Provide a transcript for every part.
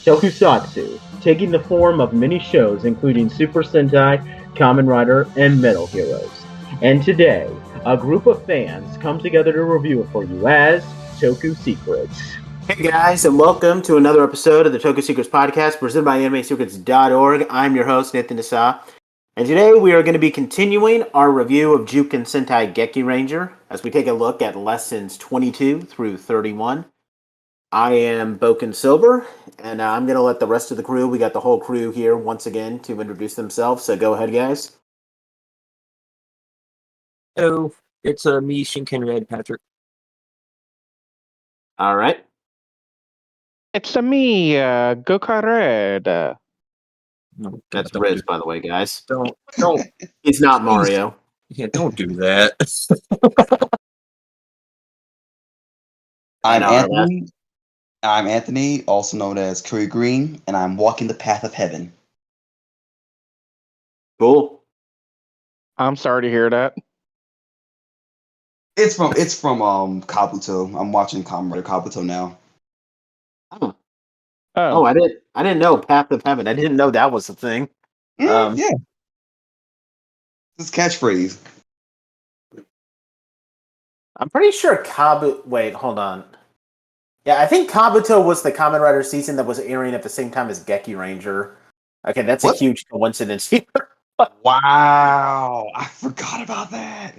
Tokusatsu, taking the form of many shows including Super Sentai, Kamen Rider, and Metal Heroes. And today, a group of fans come together to review it for you as Toku Secrets. Hey guys, and welcome to another episode of the Toku Secrets podcast presented by AnimeSecrets.org. I'm your host, Nathan Desa. And today we are going to be continuing our review of Juken Sentai Gekiranger as we take a look at lessons 22 through 31. I am Boken Silver, and I'm going to let the rest of the crew, we got the whole crew here once again to introduce themselves, so go ahead, guys. Hello, it's me, Shinken Red Patrick. All right. It's me, Gokar Red. No, That's don't Riz, do- by the way, guys. Don't. He's not Please. Mario. Yeah, don't do that. I'm And our Anthony. I'm Anthony, also known as Curry Green, and I'm walking the path of heaven. Cool. I'm sorry to hear that. It's from Kabuto. I'm watching Kamen Rider Kabuto now. Oh, I didn't know Path of Heaven. I didn't know that was a thing. Yeah. This catchphrase. I'm pretty sure Wait, hold on. Yeah, I think Kabuto was the Kamen Rider season that was airing at the same time as Gekiranger. Okay, that's What? a huge coincidence here. Wow, I forgot about that.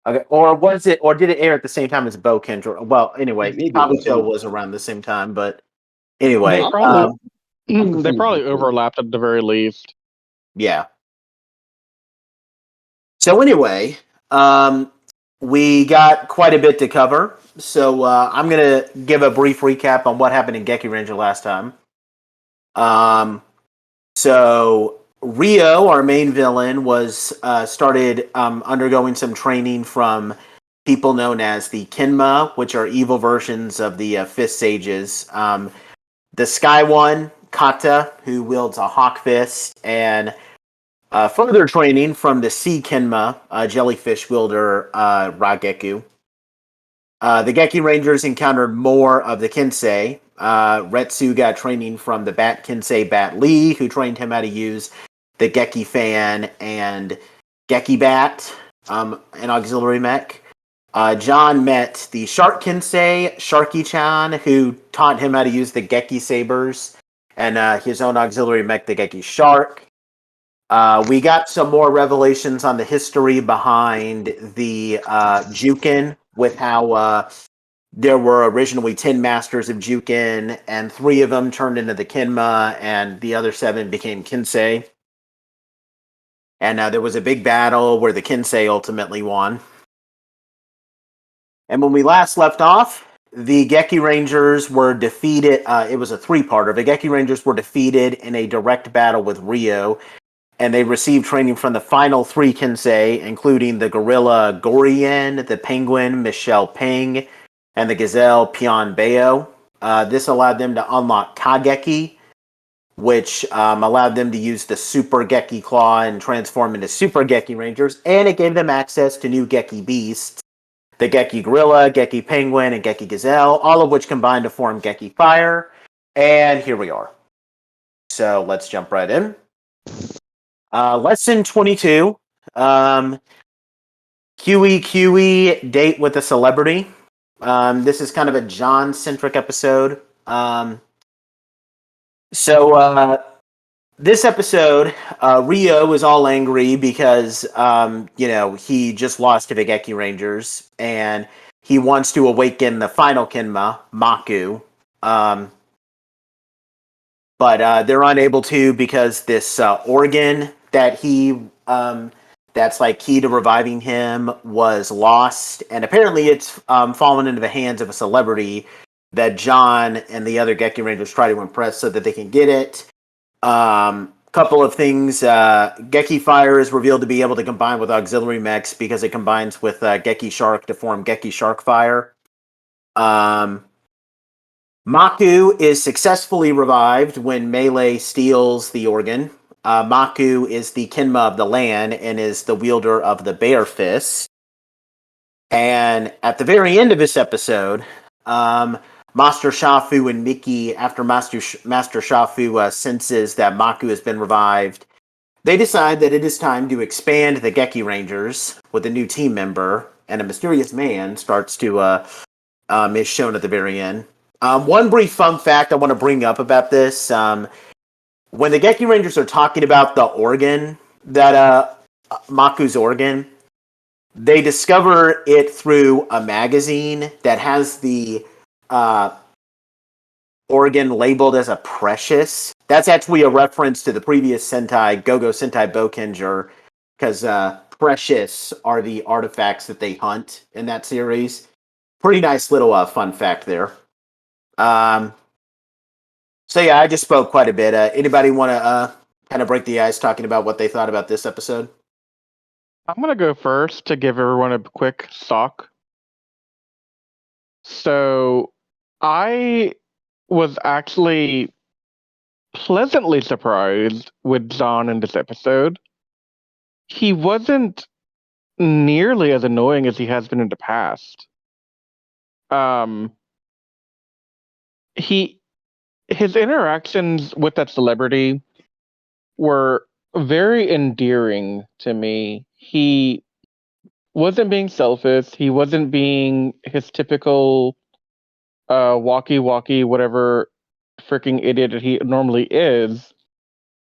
Okay, or was it? Or did it air at the same time as Kendra? Well, anyway, Maybe it was. Kabuto was around the same time, but anyway, They probably, they confused. probably overlapped at the very least. yeah. So anyway, we got quite a bit to cover. So I'm gonna give a brief recap on what happened in Gekiranger last time. So Rio, our main villain, was started undergoing some training from people known as the Kinma, which are evil versions of the Fist Sages. The Sky One, Kata, who wields a Hawk Fist, and further training from the Sea Kinma, jellyfish wielder Rageku. The Geki Rangers encountered more of the Kinsei. Retsu got training from the Bat Kinsei Bat Lee, who trained him how to use the Geki Fan and Geki Bat, an auxiliary mech. John met the Shark Kinsei, Sharky-chan, who taught him how to use the Geki Sabers and his own auxiliary mech, the Geki Shark. We got some more revelations on the history behind the Juken, with how there were originally 10 masters of Juken, and 3 of them turned into the Kinma, and the other 7 became Kinsei. And there was a big battle where the Kinsei ultimately won. And when we last left off, the Geki Rangers were defeated. It was a 3-parter. The Geki Rangers were defeated in a direct battle with Rio, and they received training from the final 3 Kinsei, including the gorilla Gorien, the penguin Michelle Peng, and the gazelle Pion Bayo. This allowed them to unlock Kageki, which allowed them to use the Super Geki Claw and transform into Super Geki Rangers, and it gave them access to new Geki Beasts, the Geki Gorilla, Geki Penguin, and Geki Gazelle, all of which combined to form Geki Fire, and here we are. So let's jump right in. Lesson 22. QE date with a celebrity. This is kind of a John-centric episode. This episode, Rio is all angry because, he just lost to the Geki Rangers, and he wants to awaken the final Kinma, Maku. But they're unable to because this organ that that's like key to reviving him was lost, and apparently it's fallen into the hands of a celebrity that John and the other Geki Rangers try to impress so that they can get it. Couple of things. Geki Fire is revealed to be able to combine with auxiliary mechs because it combines with Geki Shark to form Geki Shark Fire. Maku is successfully revived when Melee steals the organ. Maku is the Kinma of the land and is the wielder of the Bear Fist. And at the very end of this episode, Master Shafu and Mickey, after Master Shafu senses that Maku has been revived, they decide that it is time to expand the Gekirangers with a new team member, and a mysterious man starts to is shown at the very end. One brief fun fact I want to bring up about this: when the Gekirangers are talking about the organ that Maku's organ, they discover it through a magazine that has the uh, organ labeled as a precious. That's actually a reference to the previous Sentai, Go-Go Sentai Bokenger, because precious are the artifacts that they hunt in that series. Pretty nice little fun fact there. So yeah, I just spoke quite a bit. Anybody want to kind of break the ice talking about what they thought about this episode? I'm going to go first to give everyone a quick stock. So, I was actually pleasantly surprised with John in this episode. He wasn't nearly as annoying as he has been in the past. His interactions with that celebrity were very endearing to me. He wasn't being selfish. He wasn't being his typical walkie whatever freaking idiot that he normally is.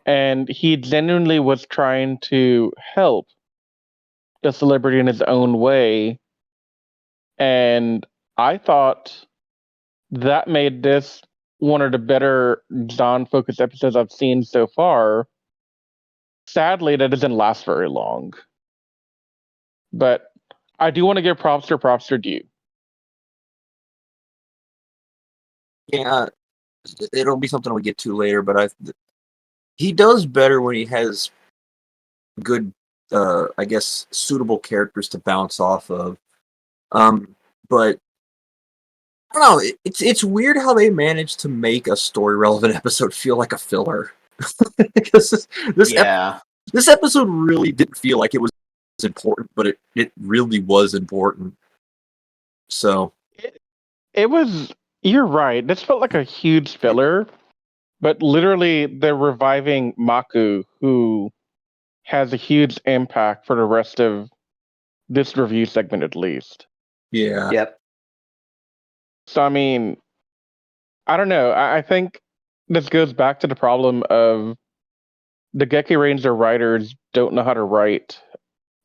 And he genuinely was trying to help the celebrity in his own way. And I thought that made this one of the better John focused episodes I've seen so far. Sadly, that doesn't last very long. But I do want to give props to due. Yeah, it'll be something we get to later, but he does better when he has good, I guess, suitable characters to bounce off of. But I don't know. It's weird how they managed to make a story relevant episode feel like a filler. Because this episode really didn't feel like it was important, but it really was important. So it was. You're right. This felt like a huge filler, but literally they're reviving Maku, who has a huge impact for the rest of this review segment, at least. yeah. Yep. So I mean, I don't know. I think this goes back to the problem of the Gekiranger writers don't know how to write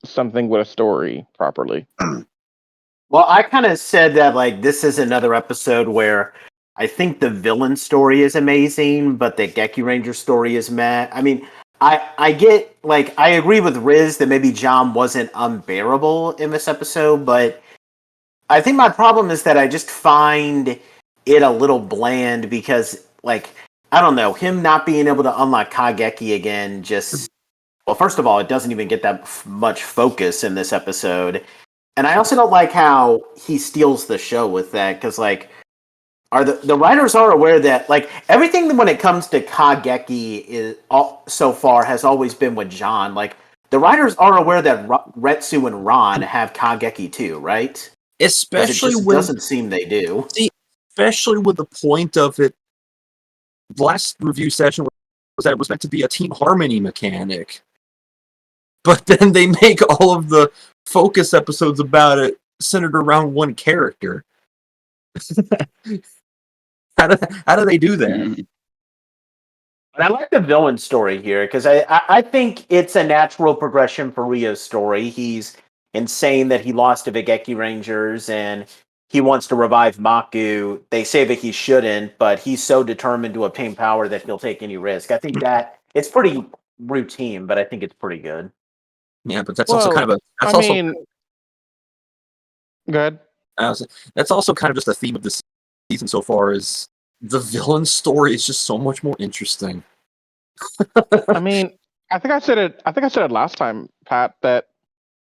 something with a story properly. Well, I kind of said that like this is another episode where I think the villain story is amazing, but the Gekiranger story is meh. I mean, I get like I agree with Riz that maybe John wasn't unbearable in this episode, but I think my problem is that I just find it a little bland because like I don't know, him not being able to unlock Kageki again just well, first of all, it doesn't even get that much focus in this episode. And I also don't like how he steals the show with that because, like, are the writers are aware that like everything when it comes to Kageki is so far has always been with John. Like the writers are aware that Retsu and Ron have Kageki too, right? Especially it when doesn't seem they do. especially with the point of it. The last review session was that it was meant to be a team harmony mechanic. But then they make all of the focus episodes about it centered around one character. How do they do that? Mm-hmm. And I like the villain story here because I think it's a natural progression for Rio's story. He's insane that he lost to Vigeki Rangers and he wants to revive Maku. They say that he shouldn't, but he's so determined to obtain power that he'll take any risk. I think that it's pretty routine, but I think it's pretty good. Yeah, but that's also kind of Good. That's also kind of just a theme of this season so far. Is the villain story is just so much more interesting. I mean, I think I said it last time, Pat, that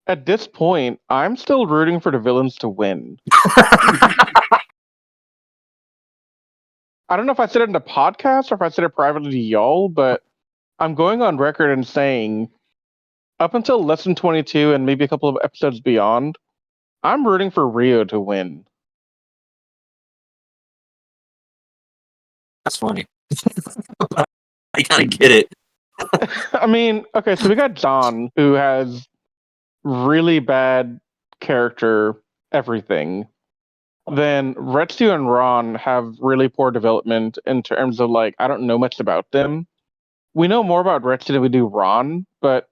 at this point, I'm still rooting for the villains to win. I don't know if I said it in the podcast or if I said it privately to y'all, but I'm going on record and saying up until lesson 22 and maybe a couple of episodes beyond, I'm rooting for Rio to win. That's funny. I kind of get it. I mean, okay, so we got John, who has really bad character, everything. Then Retsu and Ron have really poor development in terms of, like, I don't know much about them. We know more about Retsu than we do Ron, but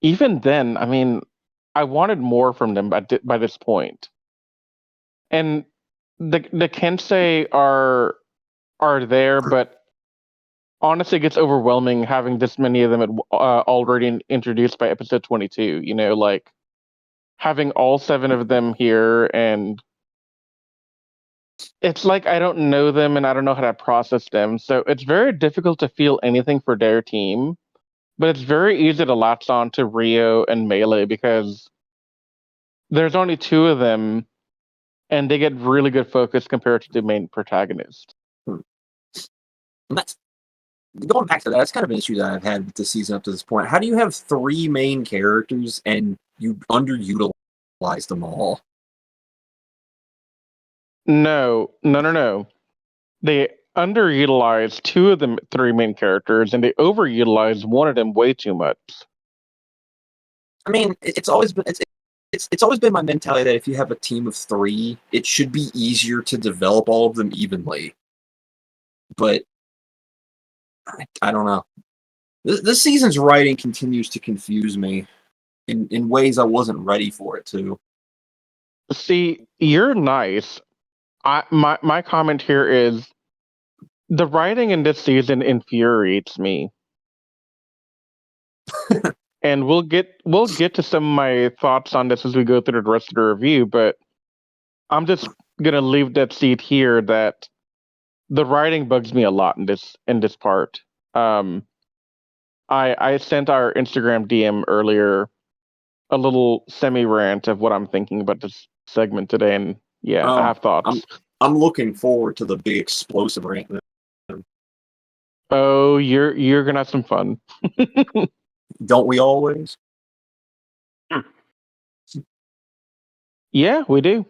even then, I mean, I wanted more from them by this point. And the Kensei are there, but honestly, it gets overwhelming having this many of them already introduced by episode 22. You know, like having all 7 of them here, and it's like I don't know them and I don't know how to process them. So it's very difficult to feel anything for their team, but it's very easy to latch on to Rio and Melee because there's only 2 of them, and they get really good focus compared to the main protagonist. And that's going back to that. That's kind of an issue that I've had with the season up to this point. How do you have 3 main characters and you underutilize them all? No. They underutilize 2 of the 3 main characters, and they overutilize 1 of them way too much. I mean, it's always been my mentality that if you have a team of 3, it should be easier to develop all of them evenly. But I don't know. This season's writing continues to confuse me in ways I wasn't ready for it to. See, you're nice. My comment here is the writing in this season infuriates me. And we'll get to some of my thoughts on this as we go through the rest of the review, but I'm just gonna leave that seed here that the writing bugs me a lot in this part. I sent our Instagram DM earlier a little semi rant of what I'm thinking about this segment today, and yeah, I have thoughts. I'm looking forward to the big explosive rant. Oh, you're gonna have some fun. Don't we always? Yeah, we do.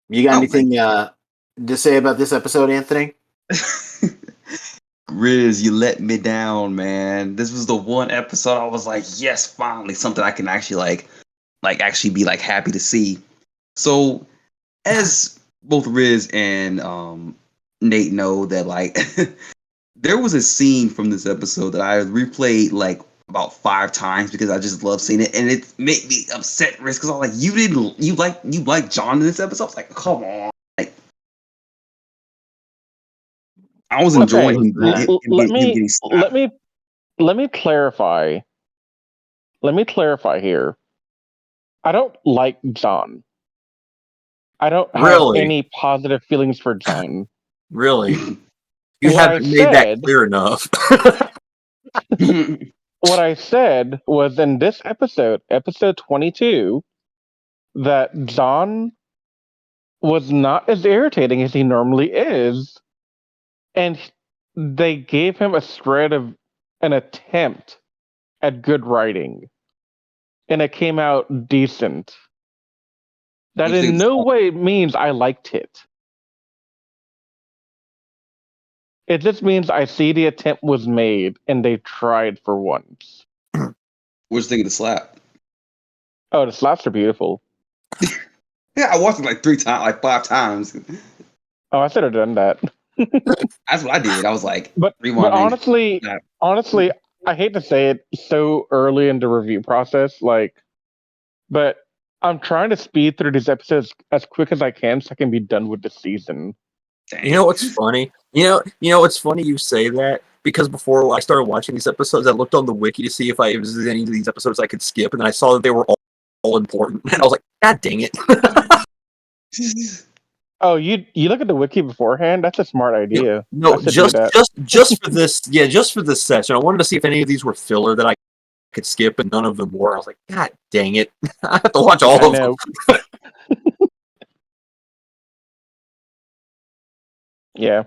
You got anything to say about this episode, Anthony? Riz, you let me down, man. This was the one episode I was like, yes, finally something I can actually like actually be like happy to see. So, as both Riz and Nate know, that like there was a scene from this episode that I replayed like about 5 times because I just love seeing it, and it made me upset, Riz, because I was like, you like John in this episode? I was like, come on, like I was enjoying him getting slapped. Let me clarify. Let me clarify here. I don't like John. I don't have any positive feelings for John. Really? You What haven't made that clear enough. What I said was in this episode 22, that John was not as irritating as he normally is, and they gave him a shred of an attempt at good writing, and it came out decent. That in no way means I liked it. It just means I see the attempt was made and they tried for once. What'd you think of the slap? Oh, the slaps are beautiful. Yeah, I watched it like 3 times, like 5 times. Oh, I should have done that. That's what I did. I was like, but honestly, I hate to say it so early in the review process, but I'm trying to speed through these episodes as quick as I can so I can be done with the season. Dang. You know what's funny? You know what's funny you say that, because before I started watching these episodes, I looked on the wiki to see if there was any of these episodes I could skip, and then I saw that they were all important, and I was like, God dang it. Oh, you look at the wiki beforehand? That's a smart idea. No, just for this, just for this session. I wanted to see if any of these were filler that I could skip, and none of them were. I was like, God dang it. I have to watch all of them. Yeah.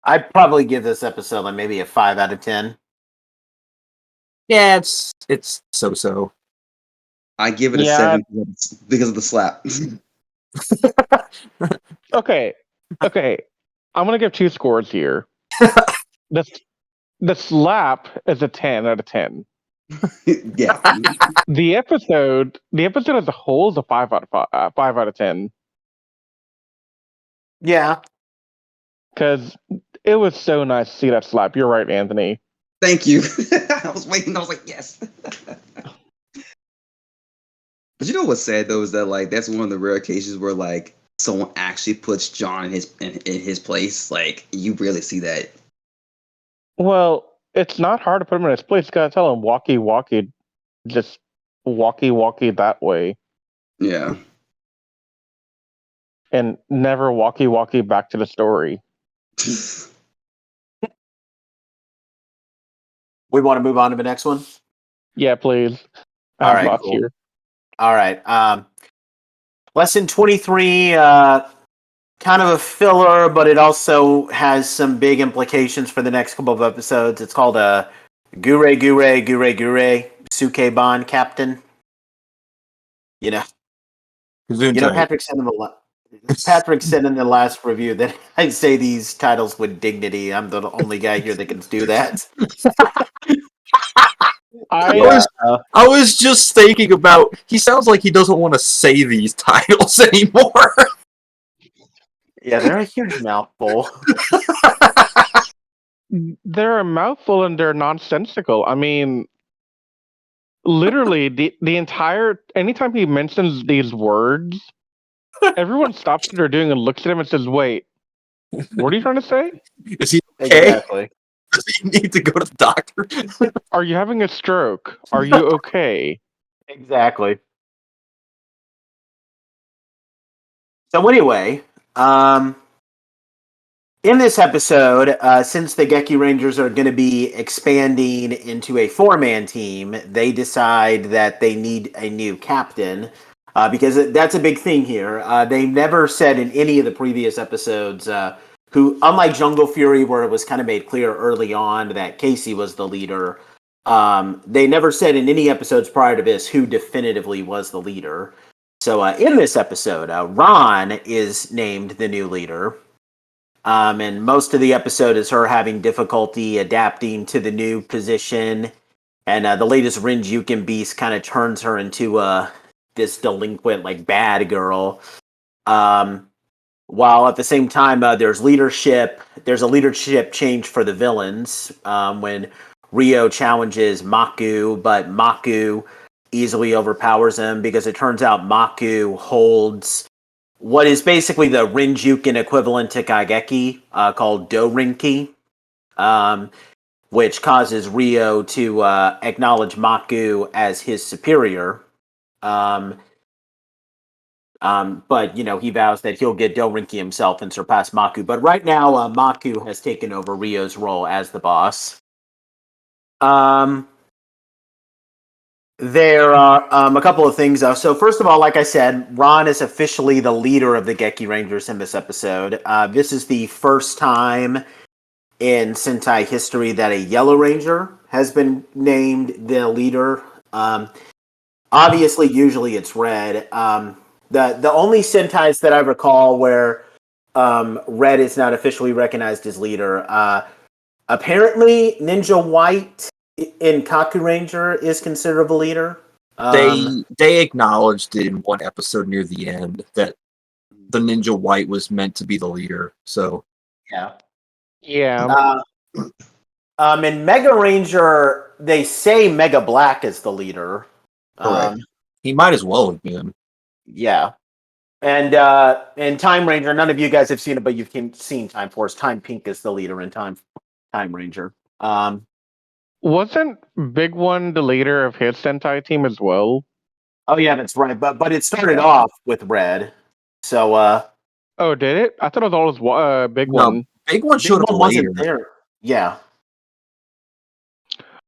I'd probably give this episode like maybe a 5 out of 10. Yeah, it's so. I give it a 7 because of the slap. Okay, Okay, I'm gonna give 2 scores here. the the slap is a 10 out of 10. Yeah. The episode as a whole is a 5 out of 5 out of 10 Yeah. because it was so nice to see that slap. You're right, Anthony. Thank you. I was waiting. I was like, yes. But you know what's sad though is that like that's one of the rare cases where like someone actually puts John in his place. Like you rarely see that. Well, it's not hard to put him in his place. You gotta tell him walkie walkie, just walkie walkie that way, Yeah. and never walkie walkie back to the story. We want to move on to the next one. Yeah, please. I All have right, lots cool. here. All right. Lesson 23, kind of a filler, but it also has some big implications for the next couple of episodes. It's called Gure Gure Gure Gure Sukeban Captain. You know, Gesundheit. Patrick said in the last review that I say these titles with dignity. I'm the only guy here that can do that. I I was just thinking about. He sounds like he doesn't want to say these titles anymore. Yeah, they're a huge mouthful. they're a mouthful and they're nonsensical. I mean, literally, the entire anytime he mentions these words, everyone stops what they're doing and looks at him and says, "Wait, what are you trying to say? Is he okay? Exactly. Does he need to go to the doctor? Are you having a stroke? Are you okay?" Exactly. So anyway, in this episode, since the Geki Rangers are going to be expanding into a 4-man team, they decide that they need a new captain because that's a big thing here. They never said in any of the previous episodes who, unlike Jungle Fury, where it was kind of made clear early on that Casey was the leader, they never said in any episodes prior to this who definitively was the leader. So in this episode, Ron is named the new leader. And most of the episode is her having difficulty adapting to the new position. And the latest Rin Juken beast kind of turns her into this delinquent, like, bad girl. While at the same time, there's a leadership change for the villains when Rio challenges Maku, but Maku easily overpowers him because it turns out Maku holds what is basically the Rinjuken equivalent to Kageki, called Dorinki, which causes Rio to acknowledge Maku as his superior. But, he vows that he'll get Dorinki himself and surpass Maku. But right now, Maku has taken over Rio's role as the boss. There are a couple of things, though. So first of all, like I said, Ron is officially the leader of the Geki Rangers in this episode. This is the first time in Sentai history that a Yellow Ranger has been named the leader. Obviously, usually it's Red. The only Sentais that I recall where Red is not officially recognized as leader, apparently Ninja White in Kaku Ranger is considered a leader. They acknowledged it in one episode near the end that the Ninja White was meant to be the leader. So yeah. In Mega Ranger, they say Mega Black is the leader. he might as well have been. Yeah. And in Time Ranger, none of you guys have seen it, but you've seen Time Force. Time Pink is the leader in Time Ranger. Wasn't Big One the leader of his Sentai team as well? Oh yeah, that's right. But it started off with Red. So Oh, did it? I thought it was always Big One. Big One showed up later. Wasn't there. Yeah.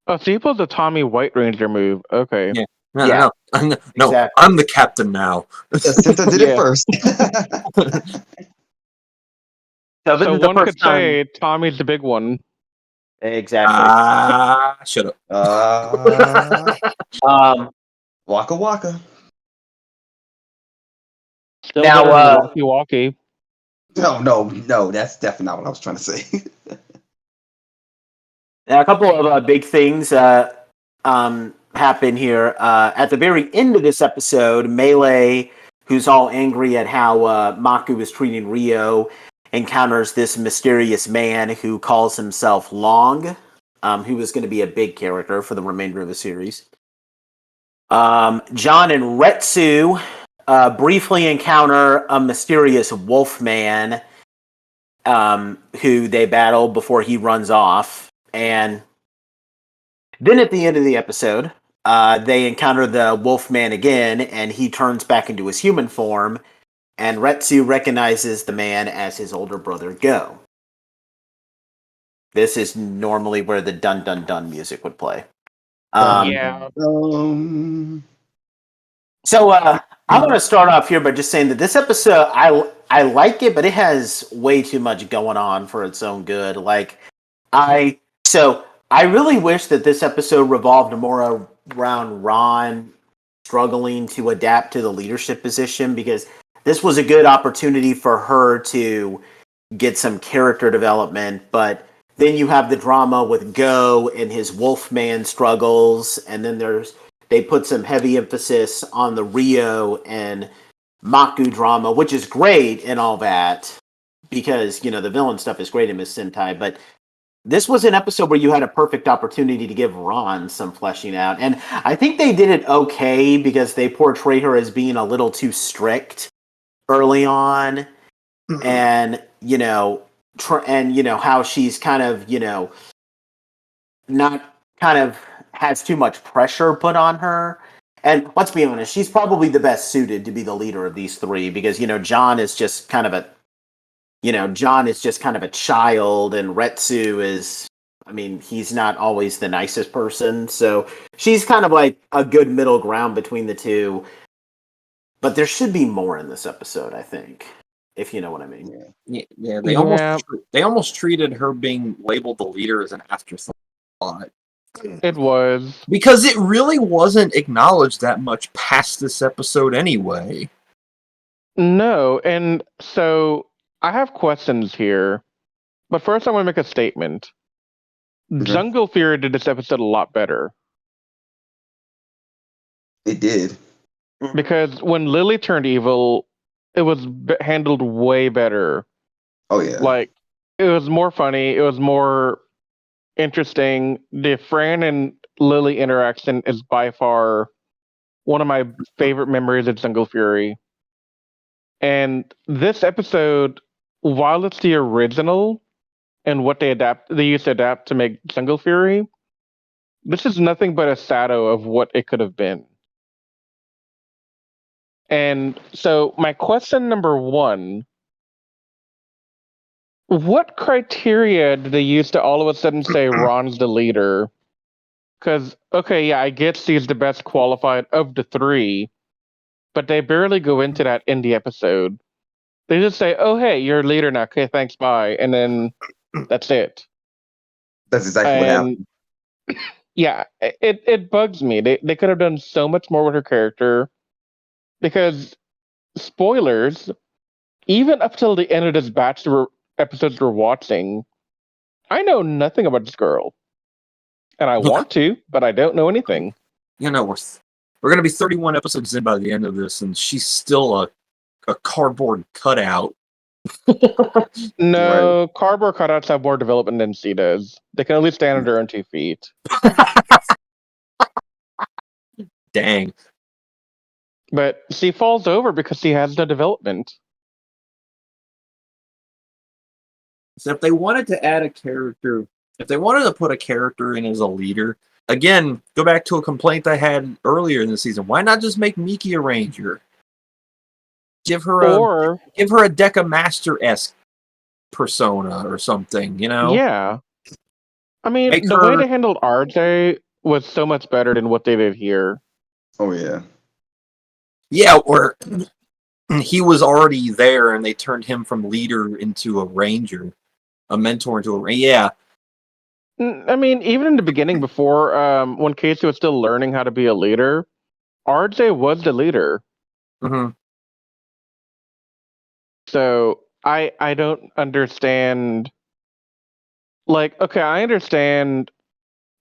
Oh, so he pulled the Tommy White Ranger move. Okay. Yeah. Yeah. No, Exactly. I'm the captain now. Since I did it first. So this So is the one first could time. say Tommy's the big one. Exactly. Shut up. Waka waka. Still Now, better than Walkie Walkie. No, that's definitely not what I was trying to say. Now, a couple of big things happen here. At the very end of this episode, Melee, who's all angry at how Maku is treating Rio, encounters this mysterious man who calls himself Long, who is going to be a big character for the remainder of the series. John and Retsu briefly encounter a mysterious wolf man who they battle before he runs off. And then at the end of the episode, they encounter the wolf man again, and he turns back into his human form, and Retsu recognizes the man as his older brother Go. This is normally where the dun dun dun music would play. Yeah. So I'm going to start off here by just saying that this episode, I like it, but it has way too much going on for its own good. I really wish that this episode revolved more around Ron struggling to adapt to the leadership position, because this was a good opportunity for her to get some character development. But then you have the drama with Go and his Wolfman struggles, and then they put some heavy emphasis on the Rio and Maku drama, which is great and all that, because, you know, the villain stuff is great in Miss Sentai, but this was an episode where you had a perfect opportunity to give Ron some fleshing out. And I think they did it okay, because they portray her as being a little too strict early on. And, how she's kind of, not kind of has too much pressure put on her. And let's be honest, she's probably the best suited to be the leader of these three, because, John is just kind of a child, and Retsu is, he's not always the nicest person. So she's kind of like a good middle ground between the two. But there should be more in this episode, I think, if you know what I mean. Yeah. They almost treated her being labeled the leader as an afterthought. It was. Because it really wasn't acknowledged that much past this episode anyway. No, and so I have questions here. But first I want to make a statement. Okay. Jungle Fury did this episode a lot better. It did. Because when Lily turned evil, it was handled way better. Oh, yeah. Like, it was more funny. It was more interesting. The Fran and Lily interaction is by far one of my favorite memories of Jungle Fury. And this episode, while it's the original and what they used to adapt to make Jungle Fury, this is nothing but a shadow of what it could have been. And so my question number one, what criteria did they use to all of a sudden say Ron's the leader? Because, okay, yeah, I get she's the best qualified of the three, but they barely go into that in the episode. They just say, oh, hey, you're a leader now. Okay, thanks, bye. And then that's it. That's exactly what happened. Yeah, it bugs me. They could have done so much more with her character, because, spoilers, even up till the end of this batch of episodes we're watching, I know nothing about this girl. And I want to, but I don't know anything. We're going to be 31 episodes in by the end of this, and she's still a cardboard cutout. No, right. Cardboard cutouts have more development than she does. They can at least stand on their own 2 feet. Dang. But she falls over because she has no development. So if they wanted to add a character, if they wanted to put a character in as a leader, again, go back to a complaint I had earlier in the season. Why not just make Miki a ranger? Give her a Deca Master-esque persona or something, Yeah. I mean, way they handled RJ was so much better than what they did here. Oh, yeah. Yeah, where he was already there and they turned him from leader into a ranger, a mentor into a ranger. Yeah. I mean, even in the beginning, before when Casey was still learning how to be a leader, RJ was the leader. Mm-hmm. So I don't understand. Like, okay, I understand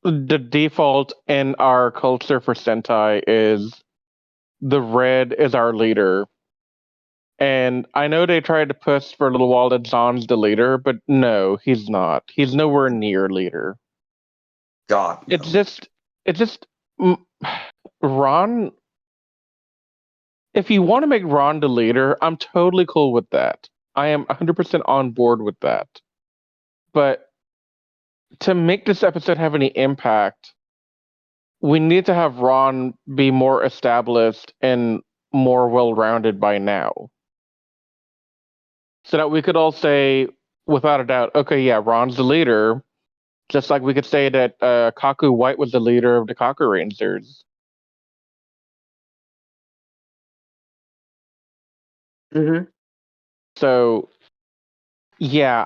the default in our culture for Sentai is the red is our leader. And I know they tried to push for a little while that Zahn's the leader, but no, he's not. He's nowhere near leader. God, no. It's just mm, Ron. If you want to make Ron the leader, I'm totally cool with that. I am 100% on board with that. But to make this episode have any impact, we need to have Ron be more established and more well-rounded by now. So that we could all say, without a doubt, okay, yeah, Ron's the leader. Just like we could say that Kaku White was the leader of the Kaku Rangers. Mm-hmm. So, yeah,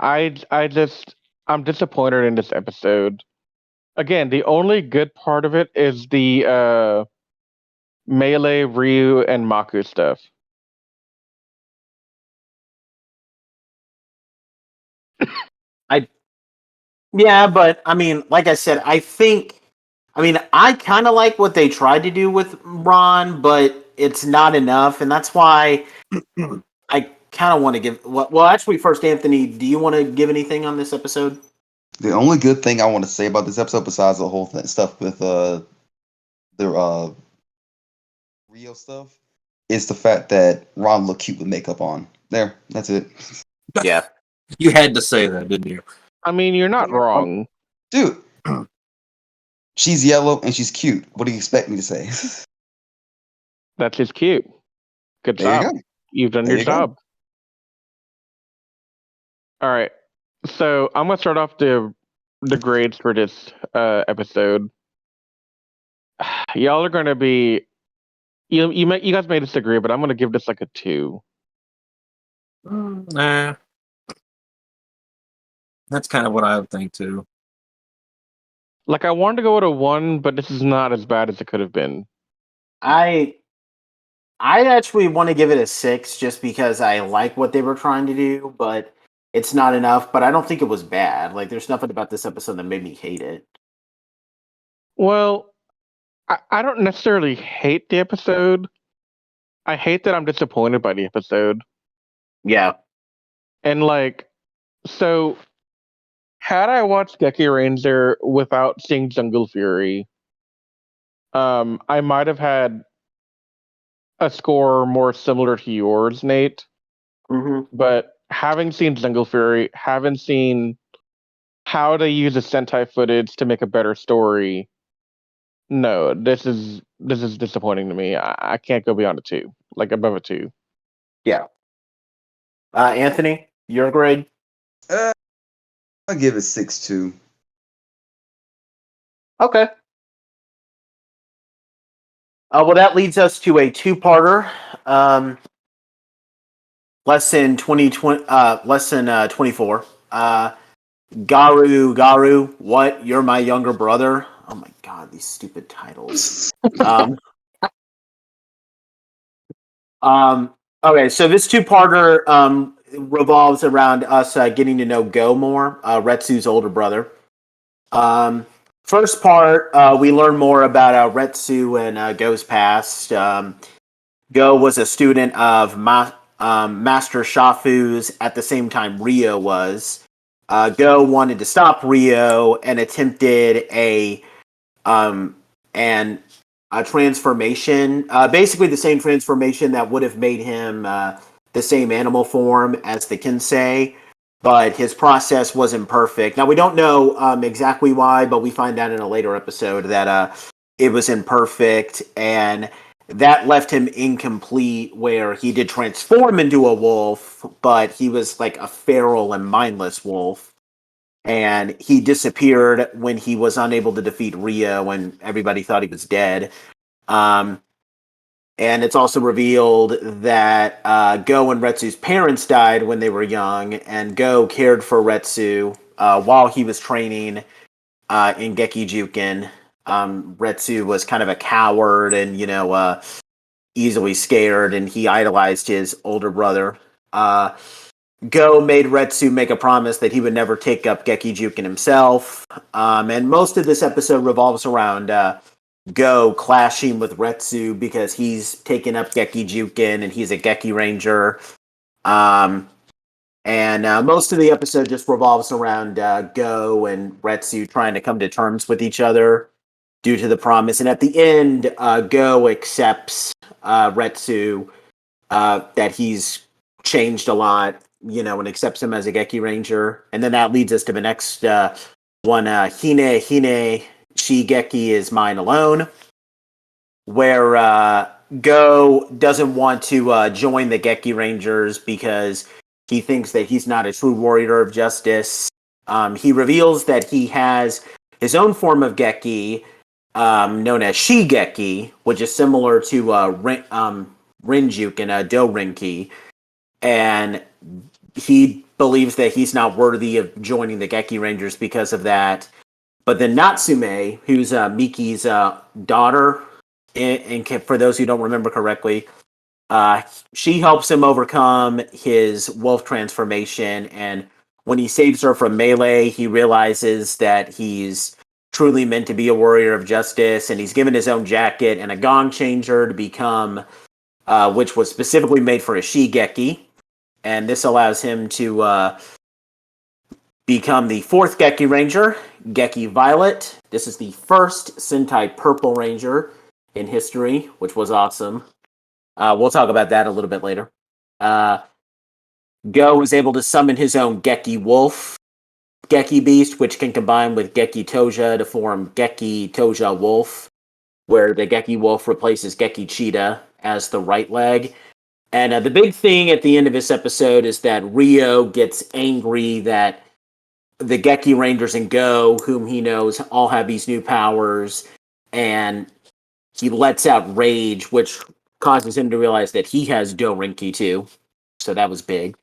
I'm disappointed in this episode. Again, the only good part of it is the Melee, Ryu, and Maku stuff. Yeah, but I mean, like I said, I kind of like what they tried to do with Ron, but it's not enough, and that's why I kind of want to give. Well, actually, first, Anthony, do you want to give anything on this episode? The only good thing I want to say about this episode, besides the whole stuff with the Rio stuff, is the fact that Ron looked cute with makeup on. There, that's it. Yeah. You had to say that, didn't you? I mean, you're not wrong. Dude, she's yellow and she's cute. What do you expect me to say? That's just cute. Good There you job. go. You've done There your you go. job. All right. So I'm gonna start off the grades for this episode. Y'all are gonna be you guys may disagree, but I'm gonna give this like a 2. Nah. That's kind of what I would think too. Like I wanted to go with a 1, but this is not as bad as it could have been. I actually want to give it a 6 just because I like what they were trying to do, but it's not enough. But I don't think it was bad. Like, there's nothing about this episode that made me hate it. Well, I don't necessarily hate the episode. I hate that I'm disappointed by the episode. Yeah. And like, so had I watched Gekiranger without seeing Jungle Fury, I might have had a score more similar to yours, Nate. Mm-hmm. But having seen Jungle Fury, having seen how they use the Sentai footage to make a better story, no, this is disappointing to me. I can't go beyond a 2, like above a 2. Yeah. Anthony, your grade? I'll give it 6-2. Okay. Well, that leads us to a two-parter. Lesson 2020. Lesson 24. Garu, what? You're my younger brother? Oh my god, these stupid titles. Okay, so this two-parter revolves around us getting to know Go more, Retsu's older brother. First part, we learn more about Retsu and Go's past. Go was a student of Master Shafu's at the same time Rio was. Go wanted to stop Rio and attempted and a transformation, basically the same transformation that would have made him the same animal form as the Kinsei, but his process wasn't perfect. Now, we don't know exactly why, but we find out in a later episode that it was imperfect, and that left him incomplete, where he did transform into a wolf, but he was like a feral and mindless wolf. And he disappeared when he was unable to defeat Rio when everybody thought he was dead. Um, and it's also revealed that Go and Retsu's parents died when they were young, and Go cared for Retsu while he was training in Geki Juken. Retsu was kind of a coward and, easily scared, and he idolized his older brother. Go made Retsu make a promise that he would never take up Geki Juken himself. And most of this episode revolves around Go clashing with Retsu because he's taken up Geki Juken and he's a Geki Ranger. And most of the episode just revolves around Go and Retsu trying to come to terms with each other due to the promise. And at the end, Go accepts Retsu that he's changed a lot, and accepts him as a Geki Ranger. And then that leads us to the next one, Hine Shigeki is Mine Alone, where Go doesn't want to join the Geki Rangers because he thinks that he's not a true warrior of justice. He reveals that he has his own form of Geki, known as Shigeki, which is similar to Rinjuken and Do Rinki, and he believes that he's not worthy of joining the Geki Rangers because of that. But then Natsume, who's Miki's daughter, and for those who don't remember correctly, she helps him overcome his wolf transformation. And when he saves her from melee, he realizes that he's truly meant to be a warrior of justice. And he's given his own jacket and a gong changer to become, which was specifically made for a Shigeki. And this allows him to become the fourth Geki Ranger, Geki Violet. This is the first Sentai Purple Ranger in history, which was awesome. We'll talk about that a little bit later. Go was able to summon his own Geki Wolf, Geki Beast, which can combine with Geki Toja to form Geki Toja Wolf, where the Geki Wolf replaces Geki Cheetah as the right leg. And the big thing at the end of this episode is that Rio gets angry that the Geki Rangers and Go, whom he knows all have these new powers, and he lets out rage, which causes him to realize that he has Dorinki too. So that was big.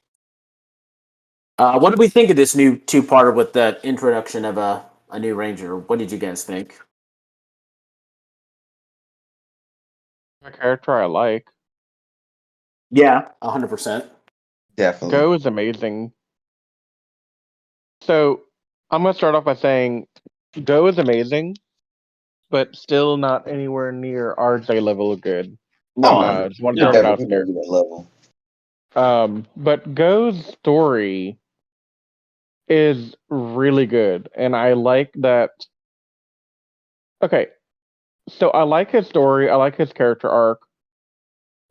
What did we think of this new two-parter with the introduction of a new Ranger? What did you guys think? A character I like. Yeah, 100%. Definitely. Go is amazing. So I'm gonna start off by saying Go is amazing, but still not anywhere near RJ level of good. No, Just want to We're throw that no. out definitely there. gonna be that level. But Go's story is really good, and I like that. Okay, so I like his story. I like his character arc.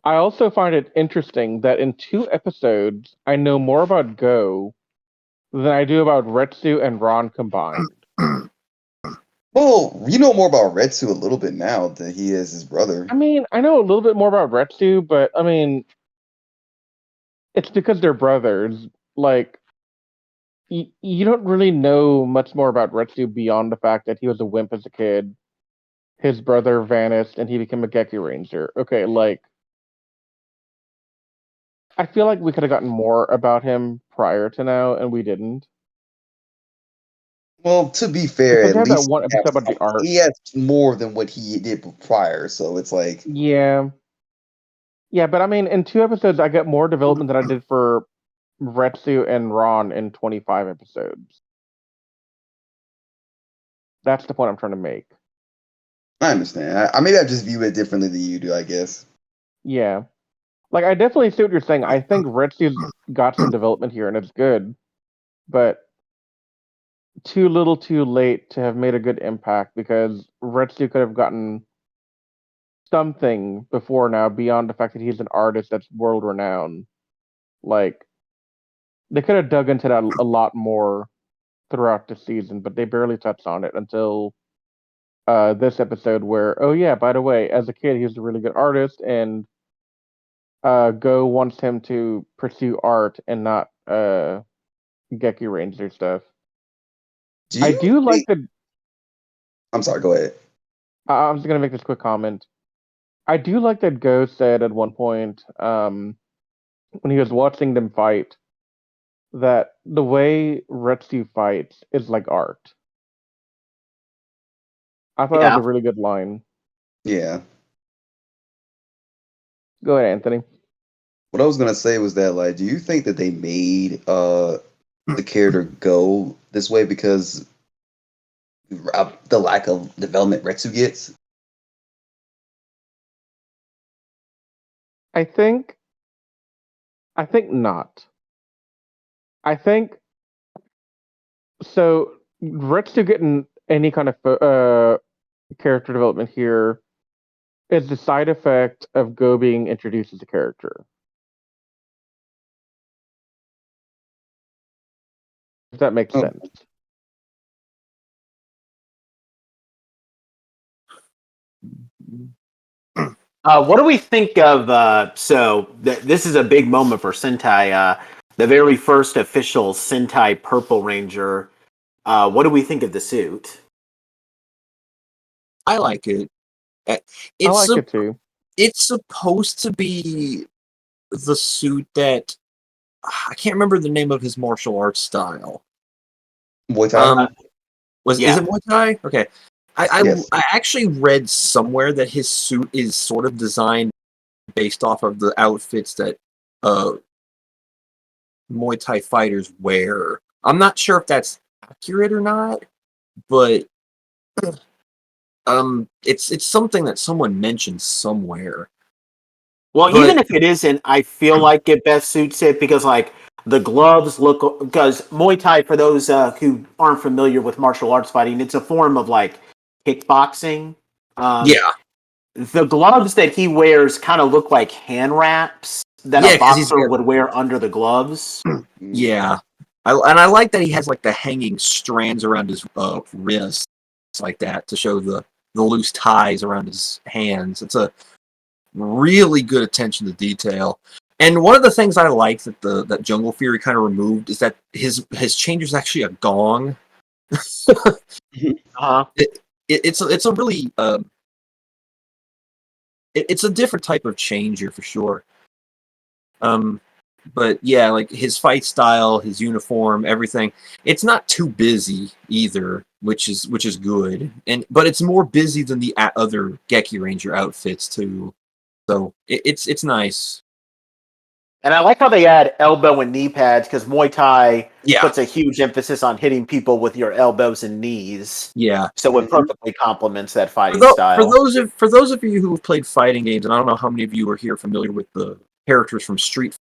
I also find it interesting that in 2 episodes, I know more about Go than I do about Retsu and Ron combined. Well, you know more about Retsu a little bit now than he is his brother. I mean, I know a little bit more about Retsu, but I mean, it's because they're brothers. Like, you don't really know much more about Retsu beyond the fact that he was a wimp as a kid. His brother vanished and he became a Geki Ranger. Okay, like, I feel like we could have gotten more about him prior to now, and we didn't. Well, to be fair, Because at you have that least one episode about the art. he has more than what he did prior. So it's like, Yeah. Yeah, but I mean, in 2 episodes, I get more development than I did for Retsu and Ron in 25 episodes. That's the point I'm trying to make. I understand. Maybe I just view it differently than you do. I guess. Yeah. Like, I definitely see what you're saying. I think Retsu's got some development here, and it's good. But too little too late to have made a good impact because Retsu could have gotten something before now beyond the fact that he's an artist that's world renowned. Like, they could have dug into that a lot more throughout the season, but they barely touched on it until this episode where, oh yeah, by the way, as a kid, he was a really good artist, and Go wants him to pursue art and not Geki Ranger stuff. Do I you do like think? the. I'm sorry. Go ahead. I'm just gonna make this quick comment. I do like that Go said at one point, when he was watching them fight, that the way Retsu fights is like art. I thought that was Yeah. a really good line. Yeah. Go ahead, Anthony. What I was gonna say was that, like, do you think that they made the character go this way because the lack of development Retsu gets? I think not. I think so. Retsu getting any kind of character development here is the side effect of Go being introduced as a character. If that makes Oh. sense. What do we think of? This is a big moment for Sentai. The very first official Sentai Purple Ranger. What do we think of the suit? I like it. I It's like it too. it's supposed to be the suit that I can't remember the name of his martial arts style. Muay Thai? Is Yeah. it Muay Thai? Okay. Yes. I actually read somewhere that his suit is sort of designed based off of the outfits that Muay Thai fighters wear. I'm not sure if that's accurate or not, but it's something that someone mentioned somewhere. Well, But even if it isn't, I feel like it best suits it because, like, the gloves look. Because Muay Thai, for those who aren't familiar with martial arts fighting, it's a form of like kickboxing. yeah, The gloves that he wears kind of look like hand wraps that yeah, a because he's boxer would wear under the gloves. yeah. I like that he has like the hanging strands around his wrists like that to show the loose ties around his hands. It's a really good attention to detail. And one of the things I like that that Jungle Fury kind of removed is that his changer is actually a gong. Uh-huh. It's a really it's a different type of changer for sure. But yeah, like his fight style, his uniform, everything. It's not too busy either, which is good. But it's more busy than the other Gekiranger outfits too. So it's nice. And I like how they add elbow and knee pads because Muay Thai Yeah, puts a huge emphasis on hitting people with your elbows and knees. yeah. So it perfectly complements that For, fighting tho- style. for those of you who have played fighting games, and I don't know how many of you are here familiar with the characters from Street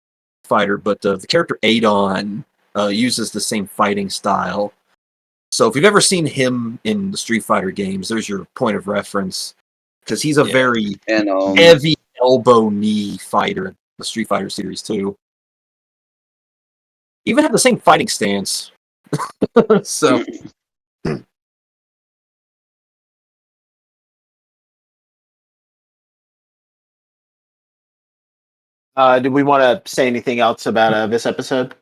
Fighter, but the character Adon uses the same fighting style. So if you've ever seen him in the Street Fighter games, there's your point of reference because he's a very And heavy elbow knee fighter in the Street Fighter series too. Even have the same fighting stance. So Do we want to say anything else about this episode?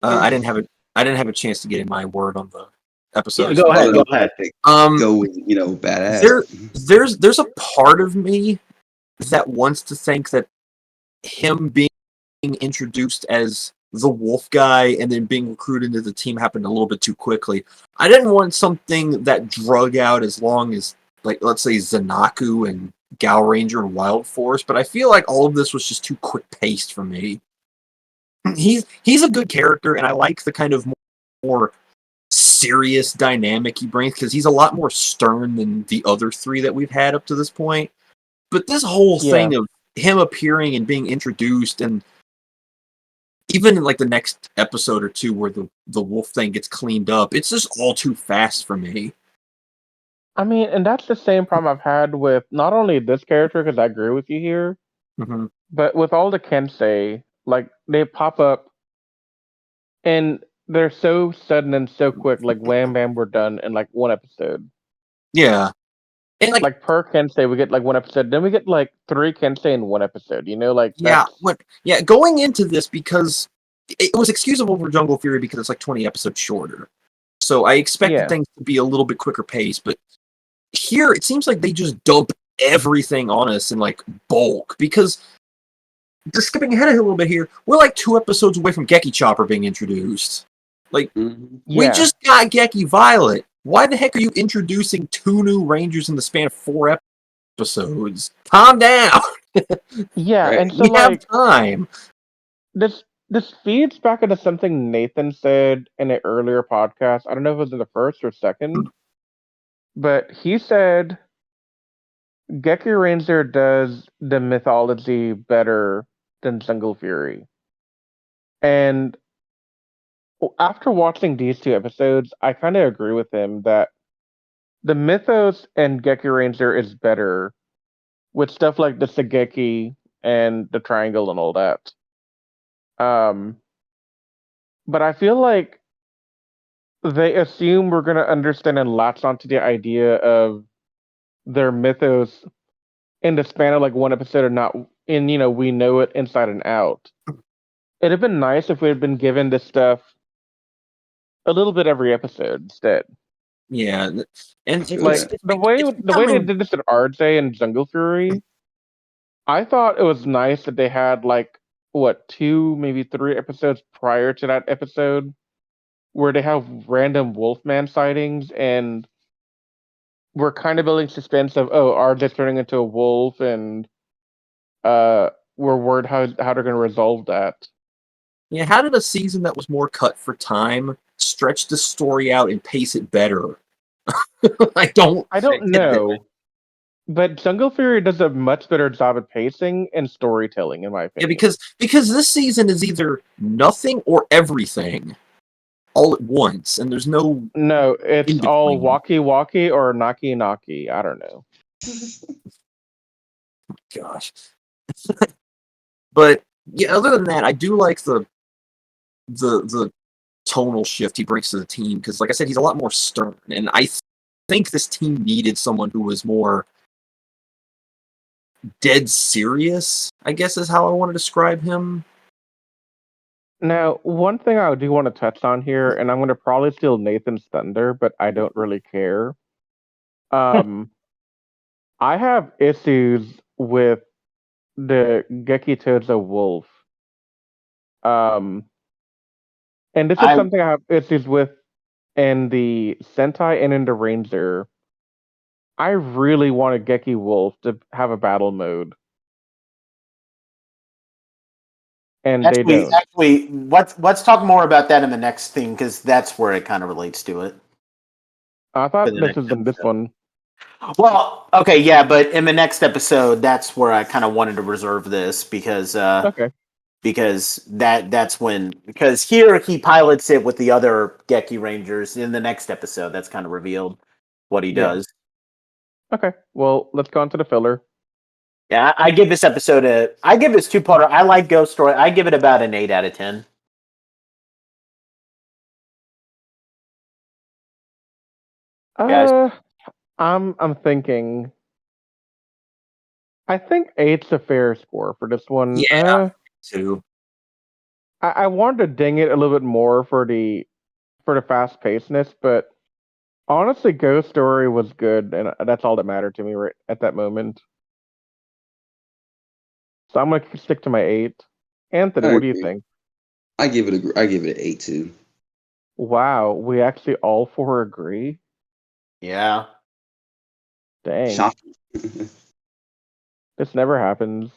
I didn't have a chance to get in my word on the episode. Yeah, go ahead. Go ahead. Going, badass. There's a part of me that wants to think that him being introduced as the wolf guy and then being recruited into the team happened a little bit too quickly. I didn't want something that drug out as long as, like, let's say Zanaku and Gal Ranger and Wild Force, but I feel like all of this was just too quick paced for me. He's a good character, and I like the kind of more serious dynamic he brings because he's a lot more stern than the other three that we've had up to this point. But this whole thing of him appearing and being introduced, and even in like the next episode or two where the wolf thing gets cleaned up, it's just all too fast for me. I mean, and that's the same problem I've had with not only this character, because I agree with you here, Mm-hmm. but with all the Kensei, like they pop up and they're so sudden and so quick, like wham bam, we're done in like one episode. Yeah, and Like per Kensei, we get like one episode, then we get like 3 Kensei in one episode. Like going into this, because it was excusable for Jungle Fury because it's like 20 episodes shorter. So I expected things to be a little bit quicker pace, but here it seems like they just dump everything on us in like bulk. Because just skipping ahead a little bit here, we're like 2 episodes away from Geki Chopper being introduced. Like we just got Geki Violet. Why the heck are you introducing 2 new Rangers in the span of 4 episodes? Calm down. Yeah, Right. and so We have like time. this feeds back into something Nathan said in an earlier podcast. I don't know if it was in the first or second, but he said Gekiranger does the mythology better than Jungle Fury. And after watching these two episodes, I kind of agree with him that the mythos and Gekiranger is better with stuff like the Sageki and the triangle and all that. Um, but I feel like they assume we're going to understand and latch onto the idea of their mythos in the span of like one episode or not. And, we know it inside and out. It'd have been nice if we had been given this stuff a little bit every episode instead. Yeah, and Like the way they did this at RJ and Jungle Fury, I thought it was nice that they had like what 2, maybe 3 episodes prior to that episode where they have random Wolfman sightings and we're kind of building suspense of RJ turning into a wolf and we're worried how they're going to resolve that. Yeah, how did a season that was more cut for time stretch the story out and pace it better? I don't know. But Jungle Fury does a much better job at pacing and storytelling, in my Yeah, opinion. because this season is either nothing or everything all at once, and there's no it's in all between. walkie-walkie or knocky-knocky. I don't know. Gosh. But yeah, other than that, I do like the tonal shift he brings to the team because, like I said, he's a lot more stern, and I think this team needed someone who was more dead serious, I guess is how I want to describe him. Now, one thing I do want to touch on here, and I'm going to probably steal Nathan's thunder, but I don't really care. I have issues with the Gekitoza wolf. And this is something I have issues with in the Sentai and in the Ranger. I really want a Geki wolf to have a battle mode. And they don't. Actually, let's talk more about that in the next thing because that's where it kind of relates to it. I thought this was in this one. Well, okay, yeah, but in the next episode, that's where I kind of wanted to reserve this because Okay. because that's when because here he pilots it with the other Geki Rangers. In the next episode, that's kind of revealed what he does. Okay, well, let's go on to the filler. Yeah, I give this 2-parter. I like Ghost Story. I give it about an 8 out of 10. Guys? I'm thinking. I think 8's a fair score for this one. Yeah, too. I wanted to ding it a little bit more for the fast pacedness, but honestly, Ghost Story was good, and that's all that mattered to me right at that moment. So I'm gonna stick to my 8. Anthony, what do you think? I give it an 8 too. Wow, we actually all 4 agree. Yeah. Dang. Shocking. This never happens.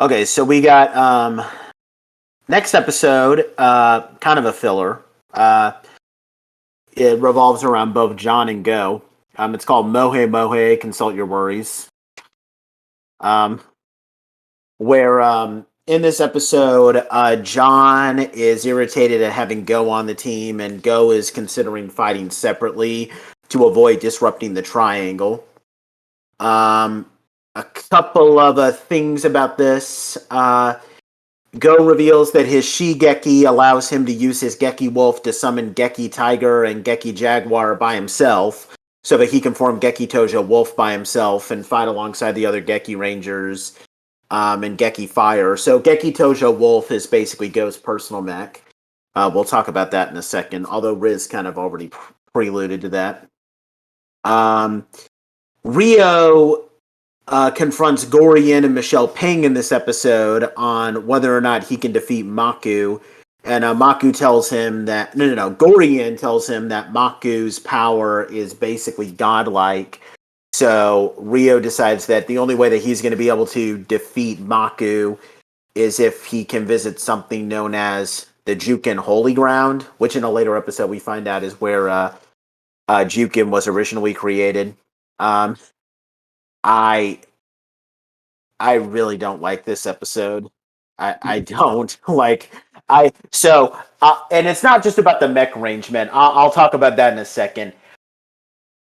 Okay, so we got next episode, kind of a filler. It revolves around both John and Go. It's called Mohe Mohe, Consult Your Worries. Where in this episode, John is irritated at having Go on the team, and Go is considering fighting separately to avoid disrupting the triangle. A couple of things about this. Go reveals that his Shigeki allows him to use his Geki Wolf to summon Geki Tiger and Geki Jaguar by himself, so that he can form Geki Toja Wolf by himself and fight alongside the other Geki Rangers and Geki Fire. So Geki Toja Wolf is basically Go's personal mech. We'll talk about that in a second, although Riz kind of already preluded to that. Rio confronts Gorian and Michelle Ping in this episode on whether or not he can defeat Maku. And Maku tells him that... No. Gorian tells him that Maku's power is basically godlike, So Rio decides that the only way that he's going to be able to defeat Maku is if he can visit something known as the Juken Holy Ground, which in a later episode we find out is where Juken was originally created. I really don't like this episode. I don't like and it's not just about the mech arrangement. I'll talk about that in a second.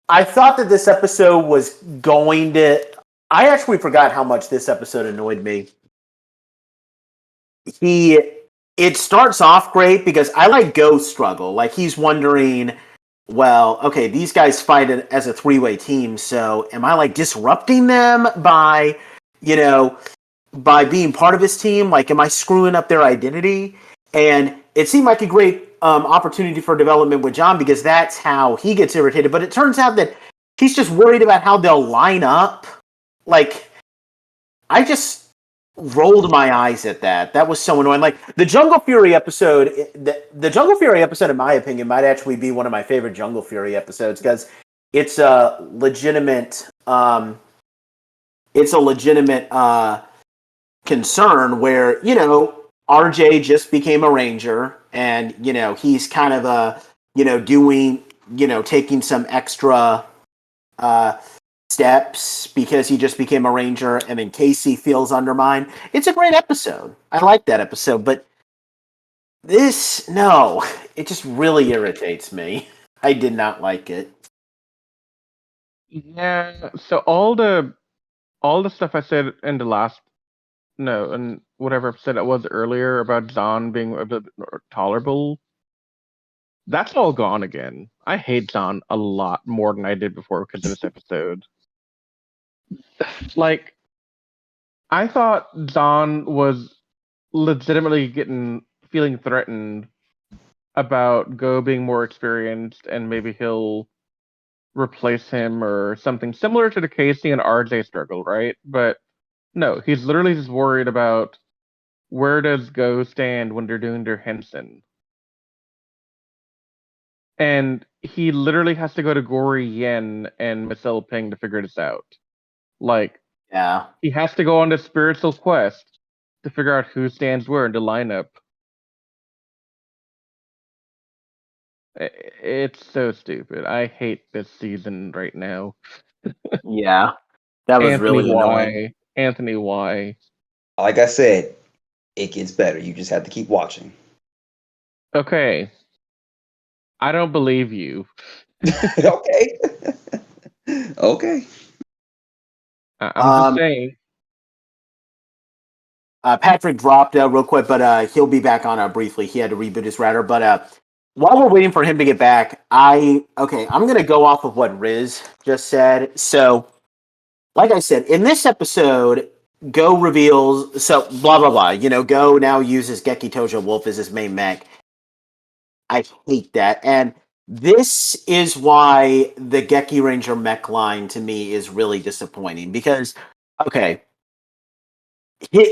I thought that this episode was going to. I actually forgot how much this episode annoyed me. It starts off great because I like Go's struggle. Like he's wondering, well, okay, these guys fight as a three-way team, so am I like disrupting them by, by being part of his team? Like, am I screwing up their identity? And it seemed like a great opportunity for development with John because that's how he gets irritated. But it turns out that he's just worried about how they'll line up. Like, I just rolled my eyes at that. That was so annoying. Like the Jungle Fury episode, the Jungle Fury episode, in my opinion, might actually be one of my favorite Jungle Fury episodes because it's a legitimate. It's a legitimate concern where RJ just became a ranger, and he's kind of doing taking some extra steps because he just became a ranger, and then Casey feels undermined. It's a great episode. I like that episode, but it just really irritates me. I did not like it. Yeah, so all the stuff I said in the last and whatever episode it was earlier about Zahn being a bit more tolerable, that's all gone again. I hate Zahn a lot more than I did before because of this episode. Like, I thought Zahn was legitimately feeling threatened about Go being more experienced and maybe he'll replace him or something similar to the Casey and RJ struggle, right? But no, he's literally just worried about where does Go stand when they're doing their Henson. And he literally has to go to Gory Yen and Marcel Ping to figure this out. Like, Yeah. he has to go on this spiritual quest to figure out who stands where in the lineup. It's so stupid. I hate this season right now. Yeah. That was really annoying. Anthony, why? Like I said, it gets better. You just have to keep watching. Okay. I don't believe you. Okay. Okay. I'm just saying. Patrick dropped real quick, but he'll be back on briefly. He had to reboot his router. But while we're waiting for him to get back, I'm going to go off of what Riz just said. So, like I said, in this episode, Go reveals, so blah, blah, blah. Go now uses Geki Tojo Wolf as his main mech. I hate that. And this is why the Gekiranger mech line to me is really disappointing. Because, okay,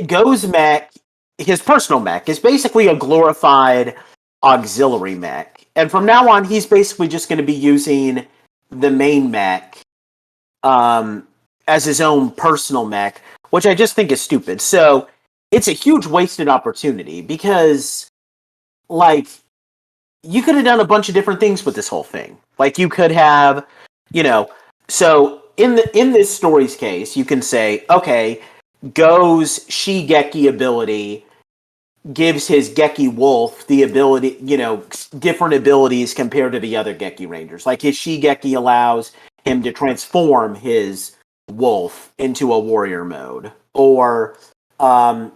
Go's mech, his personal mech, is basically a glorified auxiliary mech. And from now on, he's basically just going to be using the main mech as his own personal mech, which I just think is stupid. So it's a huge wasted opportunity because, like, you could have done a bunch of different things with this whole thing. Like, you could have, so in this story's case, you can say, okay, Go's Shigeki ability gives his Geki Wolf the ability, different abilities compared to the other Geki Rangers. Like his Shigeki allows him to transform his wolf into a warrior mode. Or, and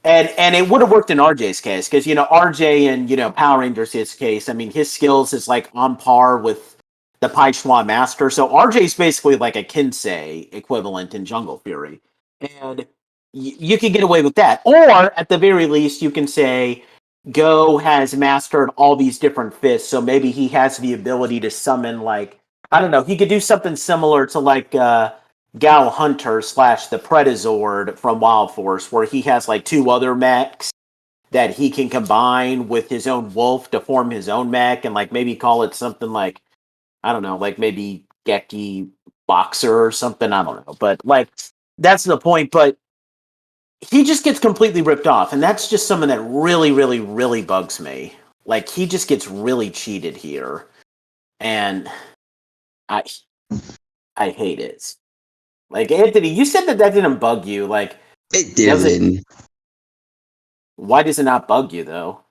it would have worked in RJ's case, because, RJ and, Power Rangers, his case, I mean, his skills is like on par with the Pai Schwa Master. So RJ's basically like a Kinsei equivalent in Jungle Fury. And you can get away with that. Or, at the very least, you can say Go has mastered all these different fists, so maybe he has the ability to summon, like, I don't know, he could do something similar to, like, Gal Hunter / the Predazord from Wild Force, where he has, like, two other mechs that he can combine with his own wolf to form his own mech, and, like, maybe call it something like, I don't know, like maybe Geki boxer or something. I don't know, but like that's the point. But he just gets completely ripped off, and that's just something that really, really, really bugs me. Like he just gets really cheated here, and I I hate it. Like Anthony, you said that didn't bug you. Like, It does it? didn't. Why does it not bug you though?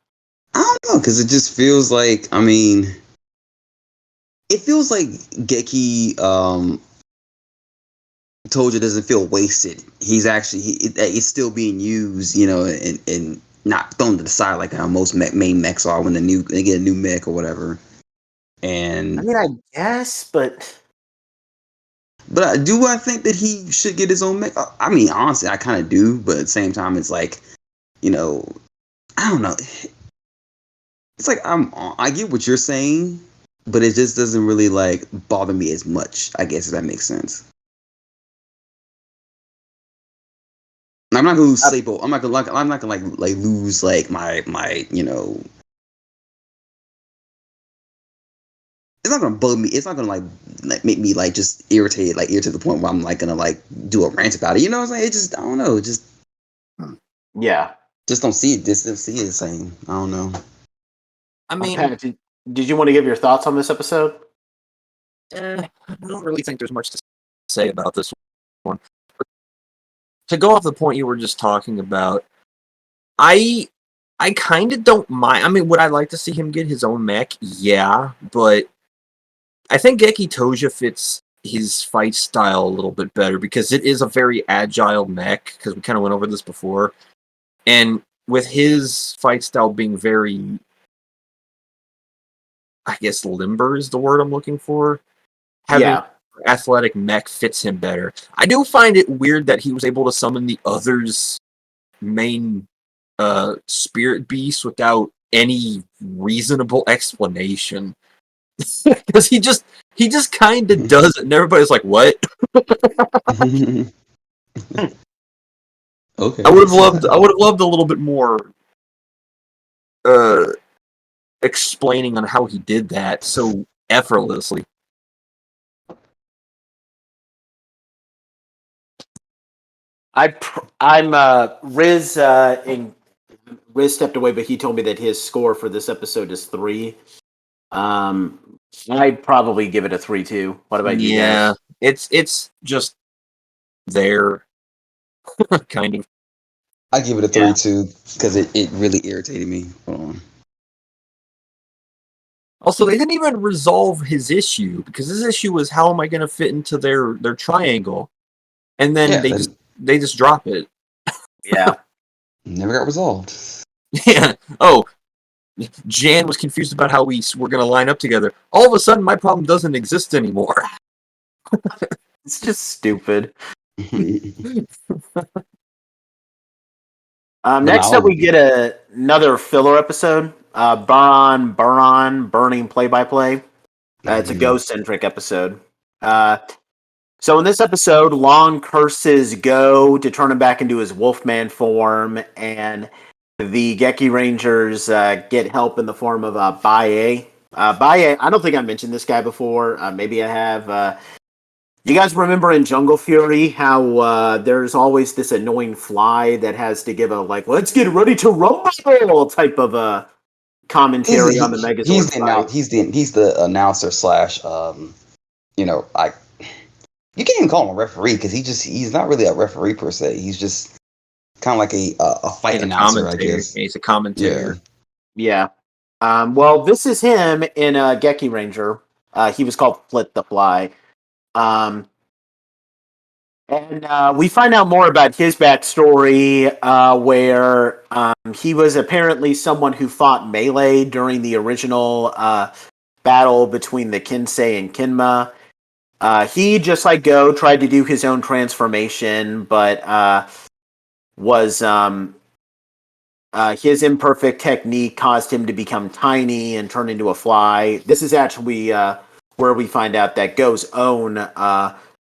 I don't know, because it just feels like, I mean, it feels like Geki Toja doesn't feel wasted. He's actually, it's still being used, you know, and not thrown to the side like how most main mechs are when they get a new mech or whatever. I And mean, I guess, but do I think that he should get his own mech? I mean, honestly, I kind of do, but at the same time, it's like, you know, I don't know. It's like I get what you're saying, but it just doesn't really like bother me as much. I guess if that makes sense. I'm not gonna lose sleep. I'm not gonna like lose like my you know. It's not gonna bug me. It's not gonna like make me like just irritated to the point where I'm like gonna like do a rant about it. You know what I'm saying? It just I don't know. yeah. Just don't see it. Just don't see it the same. I don't know. I mean, Pat, did you want to give your thoughts on this episode? I don't really think there's much to say about this one. But to go off the point you were just talking about, I kind of don't mind. I mean, would I like to see him get his own mech? Yeah, but I think Geki Toja fits his fight style a little bit better because it is a very agile mech, because we kind of went over this before. And with his fight style being very, I guess, limber is the word I'm looking for. Having athletic mech fits him better. I do find it weird that he was able to summon the other's main spirit beast without any reasonable explanation. Because he just kind of does it, and everybody's like, "What?" Okay. I would have loved a little bit more explaining on how he did that so effortlessly. I'm Riz. Riz stepped away, but he told me that his score for this episode is 3. I'd probably give it a 3 too. What about you guys? It's just there, kind of. I give it a 3 too because it really irritated me. Hold on. Also, they didn't even resolve his issue, because his issue was how am I going to fit into their triangle, and then they just drop it. Yeah. Never got resolved. Yeah. Oh, Jan was confused about how we were going to line up together. All of a sudden, my problem doesn't exist anymore. It's just stupid. Next up, we get another filler episode. Burning play-by-play. It's a ghost-centric episode. So in this episode, Long curses Go to turn him back into his Wolfman form, and the Gekirangers get help in the form of Baye. Baye, I don't think I mentioned this guy before. Maybe I have. You guys remember in Jungle Fury how there's always this annoying fly that has to give a like, let's get ready to rumble type of a commentary on the Megazord fight. He's the announcer slash you know, like you can't even call him a referee because he's not really a referee per se. He's just kind of like a fight announcer, I guess. He's a commentator. Yeah. Well, this is him in Gekiranger. He was called Flit the Fly. And we find out more about his backstory, where he was apparently someone who fought Melee during the original battle between the Kinsei and Kinma. He, just like Go, tried to do his own transformation, but was his imperfect technique caused him to become tiny and turn into a fly. This is actually where we find out that Go's own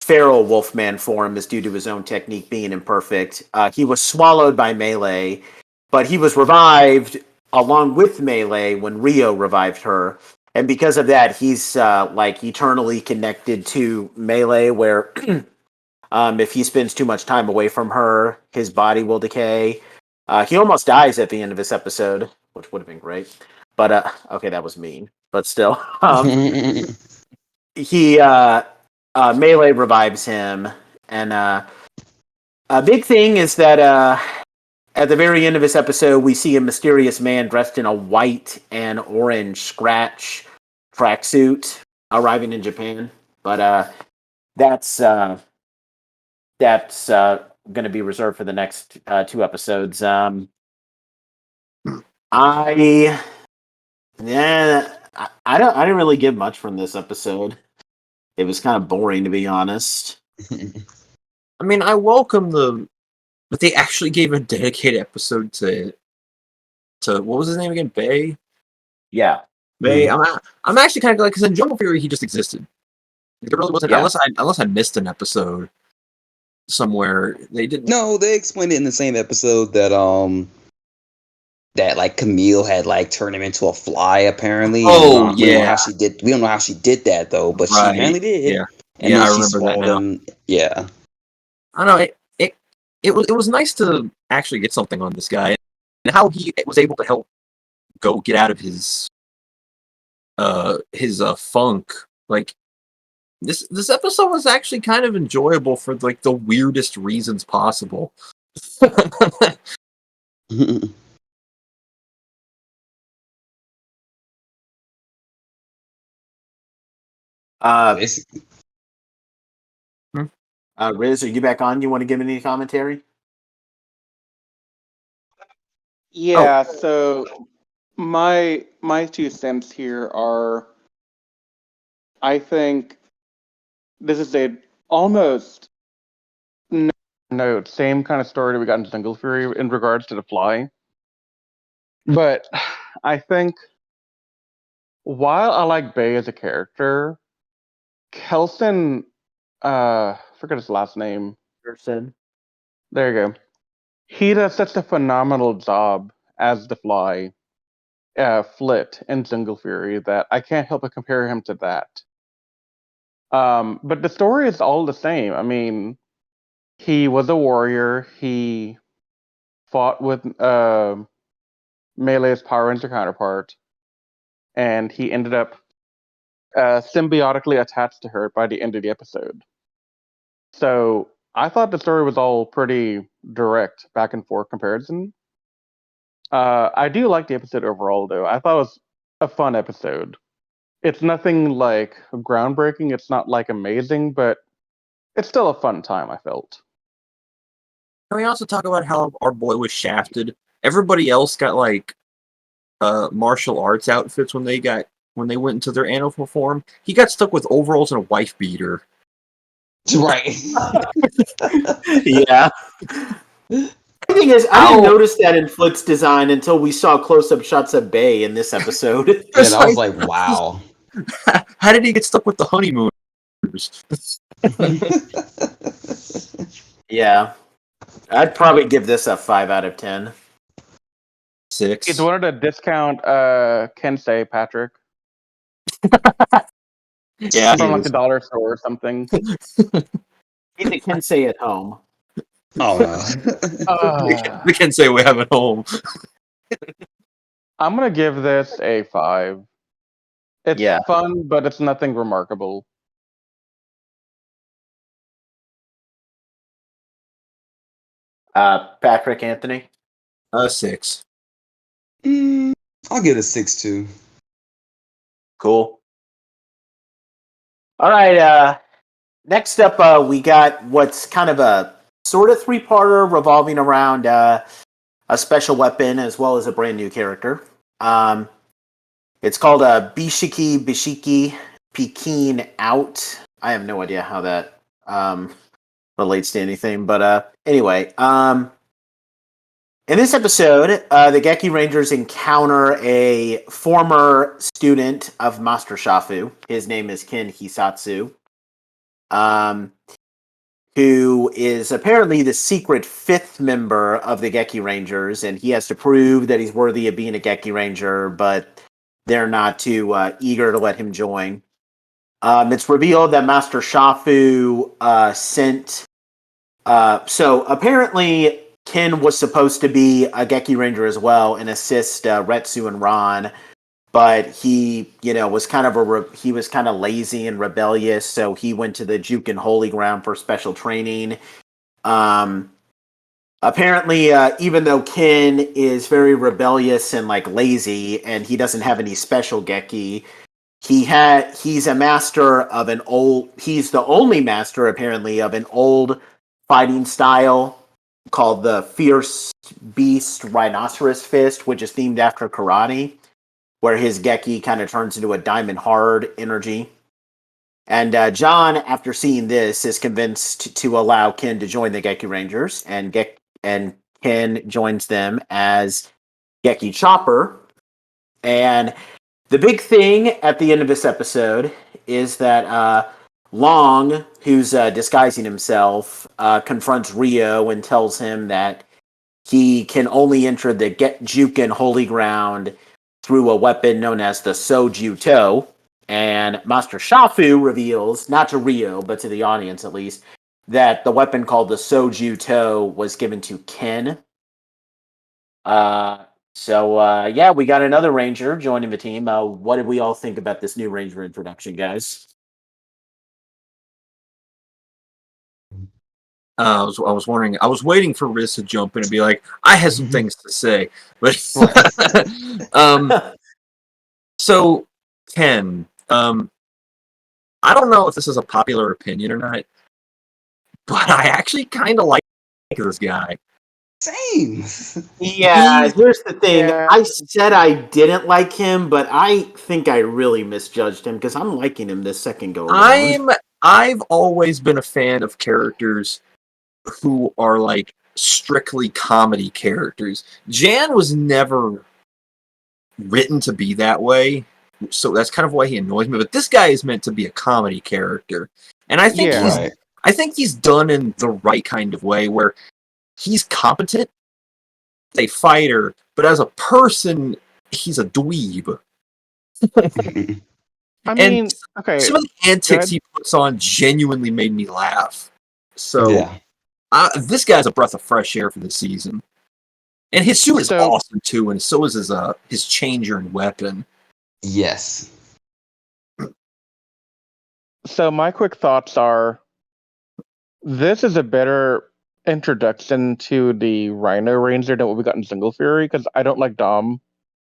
feral Wolfman form is due to his own technique being imperfect. He was swallowed by Melee, but he was revived along with Melee when Rio revived her. And because of that, he's like eternally connected to Melee, where if he spends too much time away from her, his body will decay. He almost dies at the end of this episode, which would have been great. But okay, that was mean. But still, he Melee revives him, and a big thing is that at the very end of this episode, we see a mysterious man dressed in a white and orange scratch tracksuit arriving in Japan. But that's going to be reserved for the next 2 episodes. I didn't really give much from this episode. It was kind of boring, to be honest. I mean, I welcome but they actually gave a dedicated episode to what was his name again? Bay. Yeah, Bay. I'm actually kind of glad because in Jungle Fury he just existed. There really wasn't unless I missed an episode somewhere. They didn't. No, they explained it in the same episode that like Camille had like turned him into a fly apparently. Oh, We don't know yeah. how she did. We don't know how she did that though, but she Right, apparently did. yeah. And Yeah, then I she remember that swallowed now. him. Yeah. I don't know. It was nice to actually get something on this guy and how he was able to help go get out of his funk. Like this episode was actually kind of enjoyable for like the weirdest reasons possible. Basically. Riz, are you back on? You want to give any commentary? Yeah, so my 2 cents here are, I think this is a almost no same kind of story that we got in Jungle Fury in regards to the fly. But I think while I like Bay as a character, Kelson, forget his last name. Person. There you go. He does such a phenomenal job as the Fly, Flit in Jungle Fury that I can't help but compare him to that. But the story is all the same. I mean, he was a warrior. He fought with Melee's Power Ranger counterpart, and he ended up symbiotically attached to her by the end of the episode. So I thought the story was all pretty direct, back and forth comparison. I do like the episode overall, though. I thought it was a fun episode. It's nothing like groundbreaking. It's not like amazing, but it's still a fun time, I felt. Can we also talk about how our boy was shafted? Everybody else got like martial arts outfits when they went into their animal form. He got stuck with overalls and a wife beater. Right. Yeah. The thing is, I didn't notice that in Flit's design until we saw close-up shots of Bay in this episode. And I was like, wow. How did he get stuck with the honeymooners? Yeah. I'd probably give this a 5 out of 10. 6. It's one of the discount Kensei, Patrick. Yeah, From like the dollar store or something. He's a Kensei at home. Oh no. we can say we have it home. I'm gonna give this a 5. It's fun, but it's nothing remarkable. Patrick, Anthony? 6. I'll give it a 6 too. Cool. All right. Next up, we got what's kind of a sort of 3-parter revolving around a special weapon as well as a brand new character. It's called Bishiki Pekin Out. I have no idea how that relates to anything, but anyway. In this episode, the Gekirangers encounter a former student of Master Shafu. His name is Ken Hisatsu, who is apparently the secret 5th member of the Gekirangers, and he has to prove that he's worthy of being a Gekiranger, but they're not too eager to let him join. It's revealed that Master Shafu sent. So apparently, Ken was supposed to be a Gekiranger as well and assist Retsu and Ron, but he, was kind of he was kind of lazy and rebellious, so he went to the Juken Holy Ground for special training. Apparently, even though Ken is very rebellious and like lazy, and he doesn't have any special Geki, he's a master of he's the only master apparently of an old fighting style called the Fierce Beast Rhinoceros Fist, which is themed after karate, where his Geki kind of turns into a diamond hard energy. And John, after seeing this, is convinced to allow Ken to join the Geki Rangers, and Ken joins them as Geki Chopper. And the big thing at the end of this episode is that Long, who's disguising himself, confronts Rio and tells him that he can only enter the Juken Holy Ground through a weapon known as the Soju To. And Master Shafu reveals, not to Rio, but to the audience at least, that the weapon called the Soju To was given to Ken. So we got another Ranger joining the team. What did we all think about this new Ranger introduction, guys? I was wondering. I was waiting for Riz to jump in and be like, "I have some things to say," but so Ken, I don't know if this is a popular opinion or not, but I actually kind of like this guy. Same. Yeah, here's the thing. Yeah. I said I didn't like him, but I think I really misjudged him because I'm liking him this second go around. I've always been a fan of characters who are like strictly comedy characters. Jan was never written to be that way, so that's kind of why he annoys me. But this guy is meant to be a comedy character, and I think Yeah. I think he's done in the right kind of way where he's competent, a fighter, but as a person, he's a dweeb. I And mean, okay. some of the antics he puts on genuinely made me laugh. So Yeah. this guy's a breath of fresh air for the season. And his suit is awesome too, and so is his changer and weapon. Yes. So my quick thoughts are, this is a better introduction to the Rhino Ranger than what we got in Single Fury, because I don't like Dom.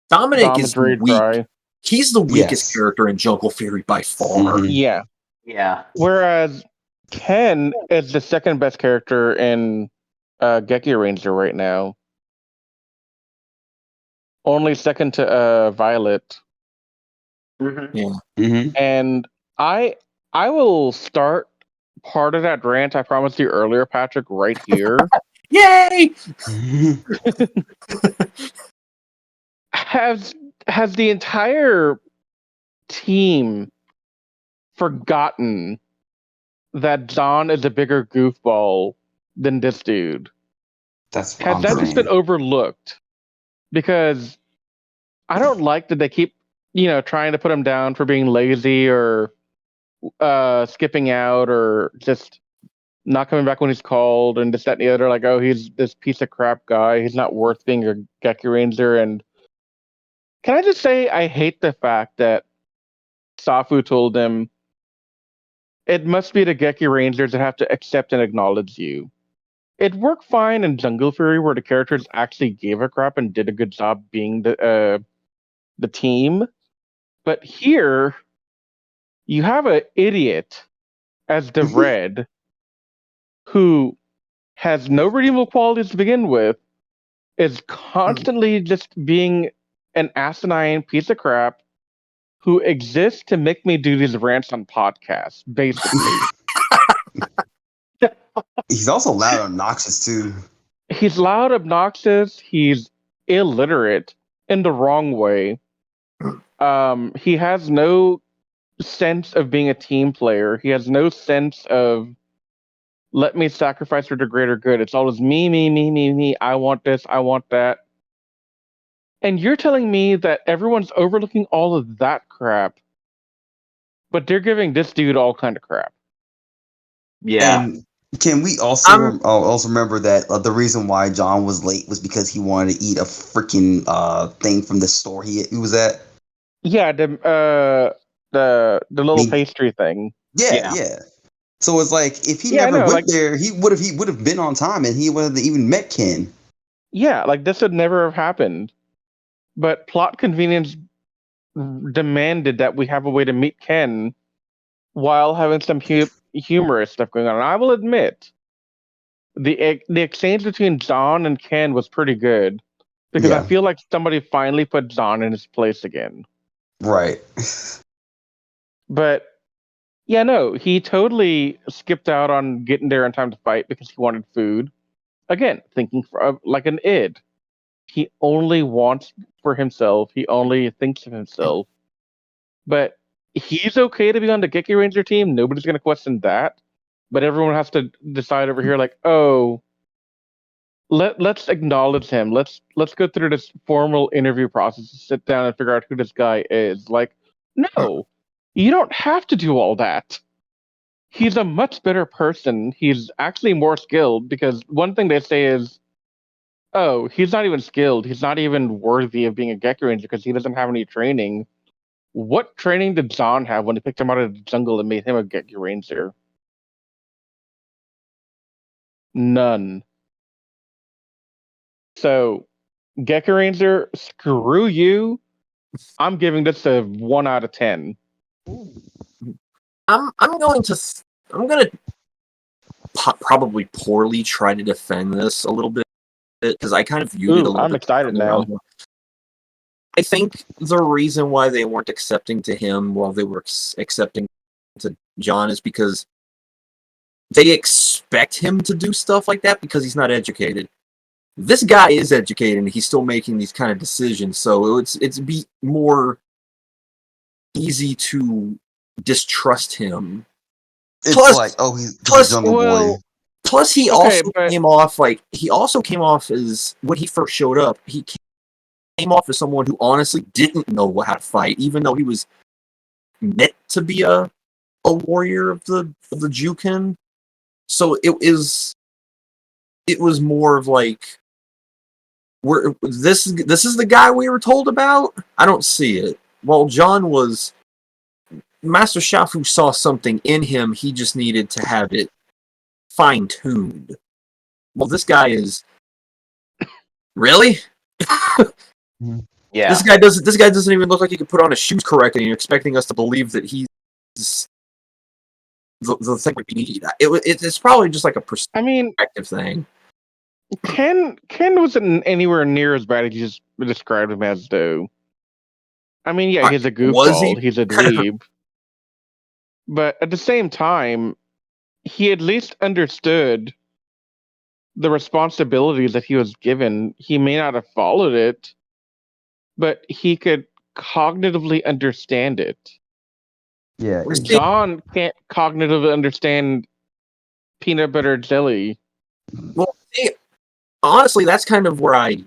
Dominic is very weak. dry. He's the weakest character in Jungle Fury by far. Yeah. Yeah. Whereas Ken is the second best character in Gekiranger right now. Only second to Violet. Mm-hmm. Yeah. Mm-hmm. And I will start part of that rant I promised you earlier, Patrick, right here. Yay! Has the entire team forgotten that John is a bigger goofball than this dude? That's what Has I'm that saying. just been overlooked? Because I don't like that they keep, trying to put him down for being lazy or skipping out or just not coming back when he's called and this, that, and the other. Like, oh, he's this piece of crap guy. He's not worth being a Gekiranger. And can I just say, I hate the fact that Safu told him, it must be the Gekirangers that have to accept and acknowledge you. It worked fine in Jungle Fury, where the characters actually gave a crap and did a good job being the team. But here, you have an idiot as the Red who has no redeemable qualities to begin with, is constantly just being an asinine piece of crap who exists to make me do these rants on podcasts, basically. He's also loud and obnoxious too. He's loud, obnoxious, he's illiterate in the wrong way. He has no sense of being a team player. He has no sense of let me sacrifice for the greater good. It's always me, me, me, me, me. I want this, I want that. And you're telling me that everyone's overlooking all of that crap, but they're giving this dude all kind of crap. Yeah. And can we also I'm also remember that the reason why John was late was because he wanted to eat a freaking thing from the store he was at? Yeah, the I little mean, pastry thing. yeah, Yeah. yeah. So it's like if he Yeah, I never know. went Like, there, he would have been on time and he would have even met Ken. yeah, like this would never have happened. But plot convenience demanded that we have a way to meet Ken while having some humorous stuff going on. And I will admit, the exchange between John and Ken was pretty good because I Yeah, feel like somebody finally put John in his place again. right. But yeah, no, he totally skipped out on getting there in time to fight because he wanted food. Again, thinking like an id. He only wants for himself. He only thinks of himself. But he's okay to be on the Gekiranger team. Nobody's going to question that. But everyone has to decide over here, like, oh, let's acknowledge him. Let's go through this formal interview process to sit down and figure out who this guy is. Like, no, you don't have to do all that. He's a much better person. He's actually more skilled because one thing they say is, oh, he's not even skilled. He's not even worthy of being a Gekiranger because he doesn't have any training. What training did Zahn have when they picked him out of the jungle and made him a Gekiranger? None. So, Gekiranger, screw you. I'm giving this a 1 out of 10. I'm going to I'm gonna probably poorly try to defend this a little bit because I kind of viewed it a Ooh, little I'm bit excited now. I think the reason why they weren't accepting to him while they were accepting to John is because they expect him to do stuff like that because he's not educated. This guy is educated and he's still making these kind of decisions, so it's be more easy to distrust him. It's Plus, like, oh, he's a plus, jungle boy. Well, plus, he okay, also but came off as when he first showed up. He came off as someone who honestly didn't know how to fight, even though he was meant to be a warrior of the Juken. So it was more of like this is the guy we were told about. I don't see it. Well, John was Master Shafu saw something in him. He just needed to have it fine tuned. Well, this guy is really. Yeah. This guy doesn't. This guy doesn't even look like he can put on his shoes correctly. And you're expecting us to believe that he's the thing we need. It's probably just like a I mean, perspective thing. Ken wasn't anywhere near as bad as you just described him as, though. I mean, yeah, he's a Was he? goofball. He's a dweeb. But at the same time, he at least understood the responsibilities that he was given. He may not have followed it, but he could cognitively understand it. Yeah, John can't cognitively understand peanut butter jelly. Well, see, honestly, that's kind of where I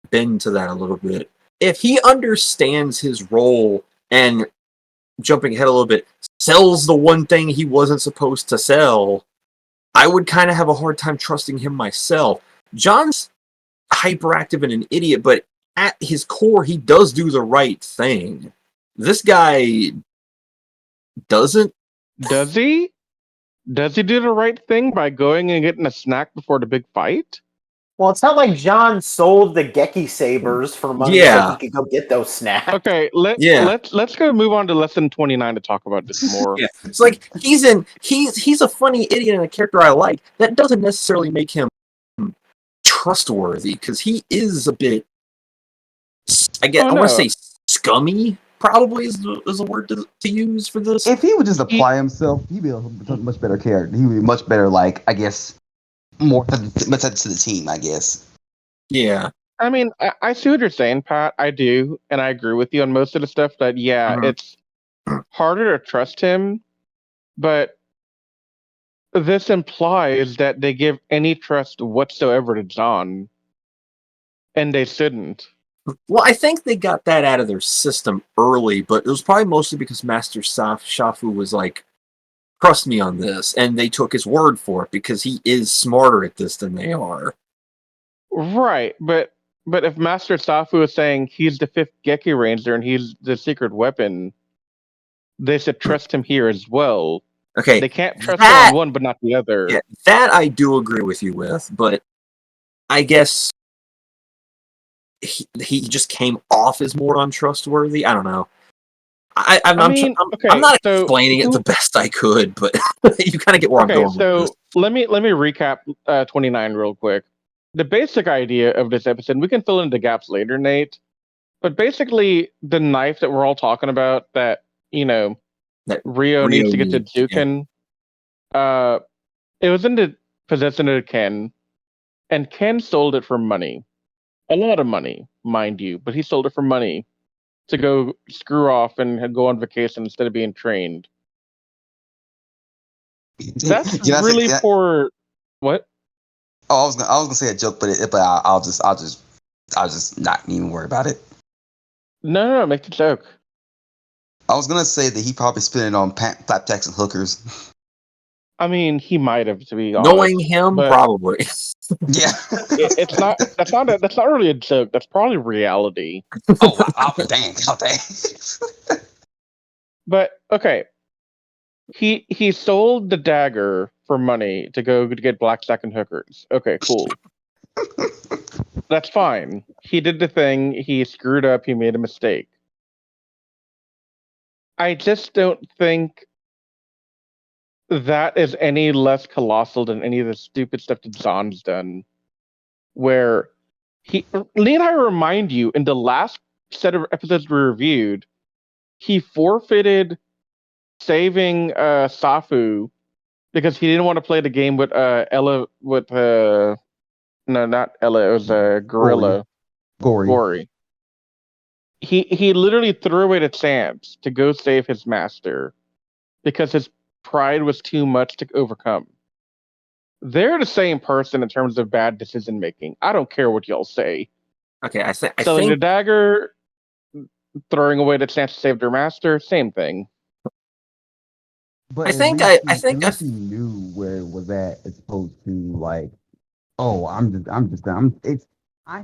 bend to that a little bit. If he understands his role and jumping ahead a little bit, sells the one thing he wasn't supposed to sell, I would kind of have a hard time trusting him myself. John's hyperactive and an idiot, but at his core, he does do the right thing. This guy doesn't. Does he? Does he do the right thing by going and getting a snack before the big fight? Well, it's not like John sold the Geki sabers for money so Yeah. he could go get those snacks. Okay, Yeah. let's go move on to lesson 29 to talk about this more. Yeah. It's like he's a funny idiot and a character I like. That doesn't necessarily make him trustworthy because he is a bit. I guess Oh, I want no. to say scummy. Probably is the word to use for this. if he would just apply himself, he'd be a much better character. He would be much better, like, I guess, more much to the team, I guess. Yeah. I mean, I see what you're saying, Pat. I do, and I agree with you on most of the stuff. That yeah, Mhm. it's harder to trust him, but this implies that they give any trust whatsoever to John, and they shouldn't. Well, I think they got that out of their system early, but it was probably mostly because Master Shafu was like, trust me on this, and they took his word for it because he is smarter at this than they are. Right, but if Master Safu is saying he's the 5th Gekiranger and he's the secret weapon, they should trust him here as well. Okay, They can't trust him that on one but not the other. yeah, that I do agree with you with, but I guess he just came off as more untrustworthy. I don't know. I'm okay, not so explaining it the best I could, but you kind of get where I'm going with this. let me recap 29 real quick. The basic idea of this episode, we can fill in the gaps later, Nate. But basically, the knife that we're all talking about, that That Rio needs to get to Juken, it was in the possession of Ken, and Ken sold it for money, a lot of money, mind you, but he sold it for money to go screw off and go on vacation instead of being trained. That's really poor. What? Oh, I was gonna say a joke, but I'll just not even worry about it. No, make the joke. I was gonna say that he probably spent it on flapjacks and hookers. I mean, he might have, to be honest. Knowing him, probably. Yeah, it's not. That's not really a joke. That's probably reality. Oh, dang. But okay, he sold the dagger for money to go to get blackjack and hookers. Okay, cool. That's fine. He did the thing. He screwed up. He made a mistake. I just don't think that is any less colossal than any of the stupid stuff that John's done. Where Lee and I remind you, in the last set of episodes we reviewed, he forfeited saving Safu because he didn't want to play the game with Ella, with no, not Ella, it was Gorilla. Gory. He literally threw away the chance to go save his master because his pride was too much to overcome. They're the same person in terms of bad decision making. I don't care what y'all say. Okay, I think the dagger, throwing away the chance to save their master, same thing. But I think he knew where it was at, as opposed to like, oh, I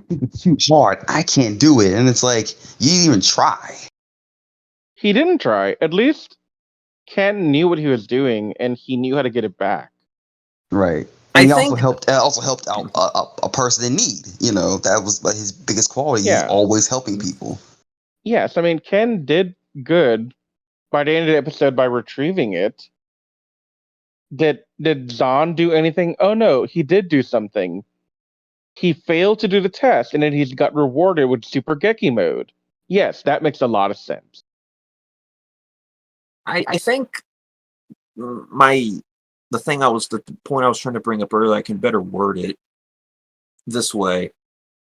think it's too hard. I can't do it, and it's like you didn't even try. He didn't try. At least Ken knew what he was doing, and he knew how to get it back. Right. And he also helped out a person in need. That was his biggest quality. Yeah. He's always helping people. Yes, I mean, Ken did good by the end of the episode by retrieving it. Did Zahn do anything? Oh no, he did do something. He failed to do the test, and then he got rewarded with Super Geki mode. Yes, that makes a lot of sense. I think the point I was trying to bring up earlier, I can better word it this way.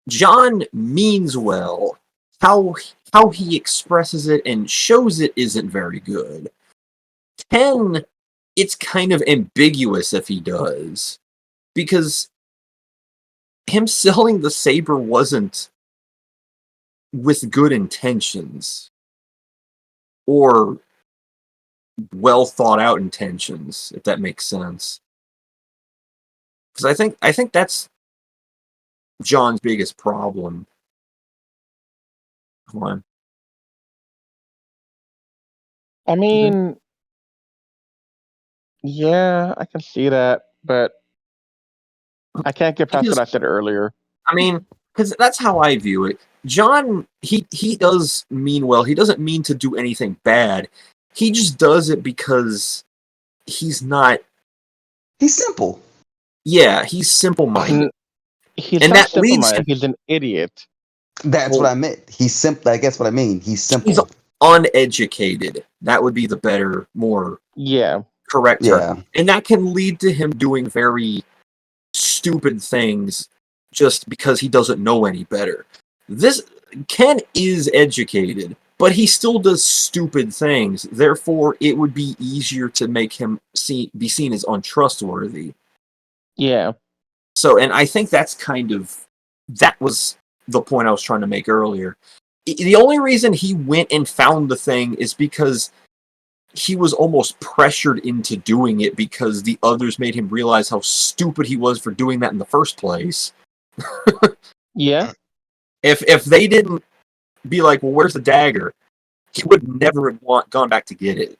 John means well. How he expresses it and shows it isn't very good. Ken, it's kind of ambiguous if he does, because him selling the saber wasn't with good intentions or well thought out intentions, if that makes sense. Because I think that's John's biggest problem. Come on. I mean, yeah, I can see that, but I can't get past what I said earlier. I mean, because that's how I view it. John, he does mean well. He doesn't mean to do anything bad. He just does it because he's not... He's simple. Yeah, he's simple-minded. He's not simple-minded. He's an idiot. That's what I meant. He's simple. I guess what I mean. He's simple. He's uneducated. That would be the better, more correct term. And that can lead to him doing very stupid things just because he doesn't know any better. Ken is educated, but he still does stupid things. Therefore, it would be easier to make him be seen as untrustworthy. Yeah. So, and I think that was the point I was trying to make earlier. The only reason he went and found the thing is because he was almost pressured into doing it because the others made him realize how stupid he was for doing that in the first place. Yeah. If they didn't be like, well, where's the dagger? He would never have gone back to get it.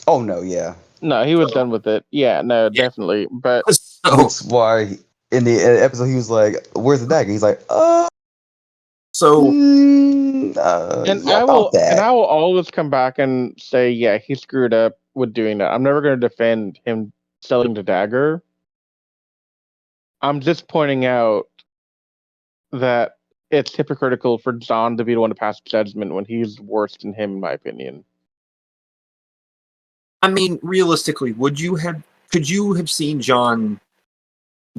Oh no, yeah. No, he was done with it. Yeah, no, Yeah. definitely. But So, That's why in the episode he was like, "Where's the dagger?" He's like, so and yeah, about that." I will always come back and say, yeah, he screwed up with doing that. I'm never going to defend him selling the dagger. I'm just pointing out that it's hypocritical for John to be the one to pass judgment when he's worse than him, in my opinion. I mean, realistically, could you have seen John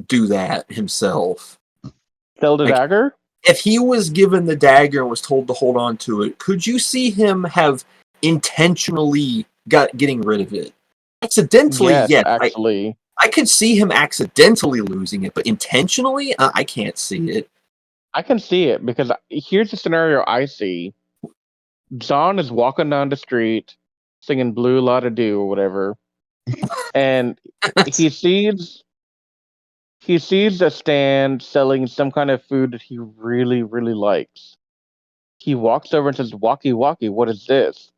do that himself? Sell the Like, dagger? if he was given the dagger and was told to hold on to it, could you see him have intentionally getting rid of it? Accidentally, Yes, yes. actually. I could see him accidentally losing it, but intentionally, I can't see it. I can see it because here's the scenario I see. John is walking down the street singing Blue La Da Do or whatever, and he sees a stand selling some kind of food that he really, really likes. He walks over and says, "Walkie walkie, what is this?"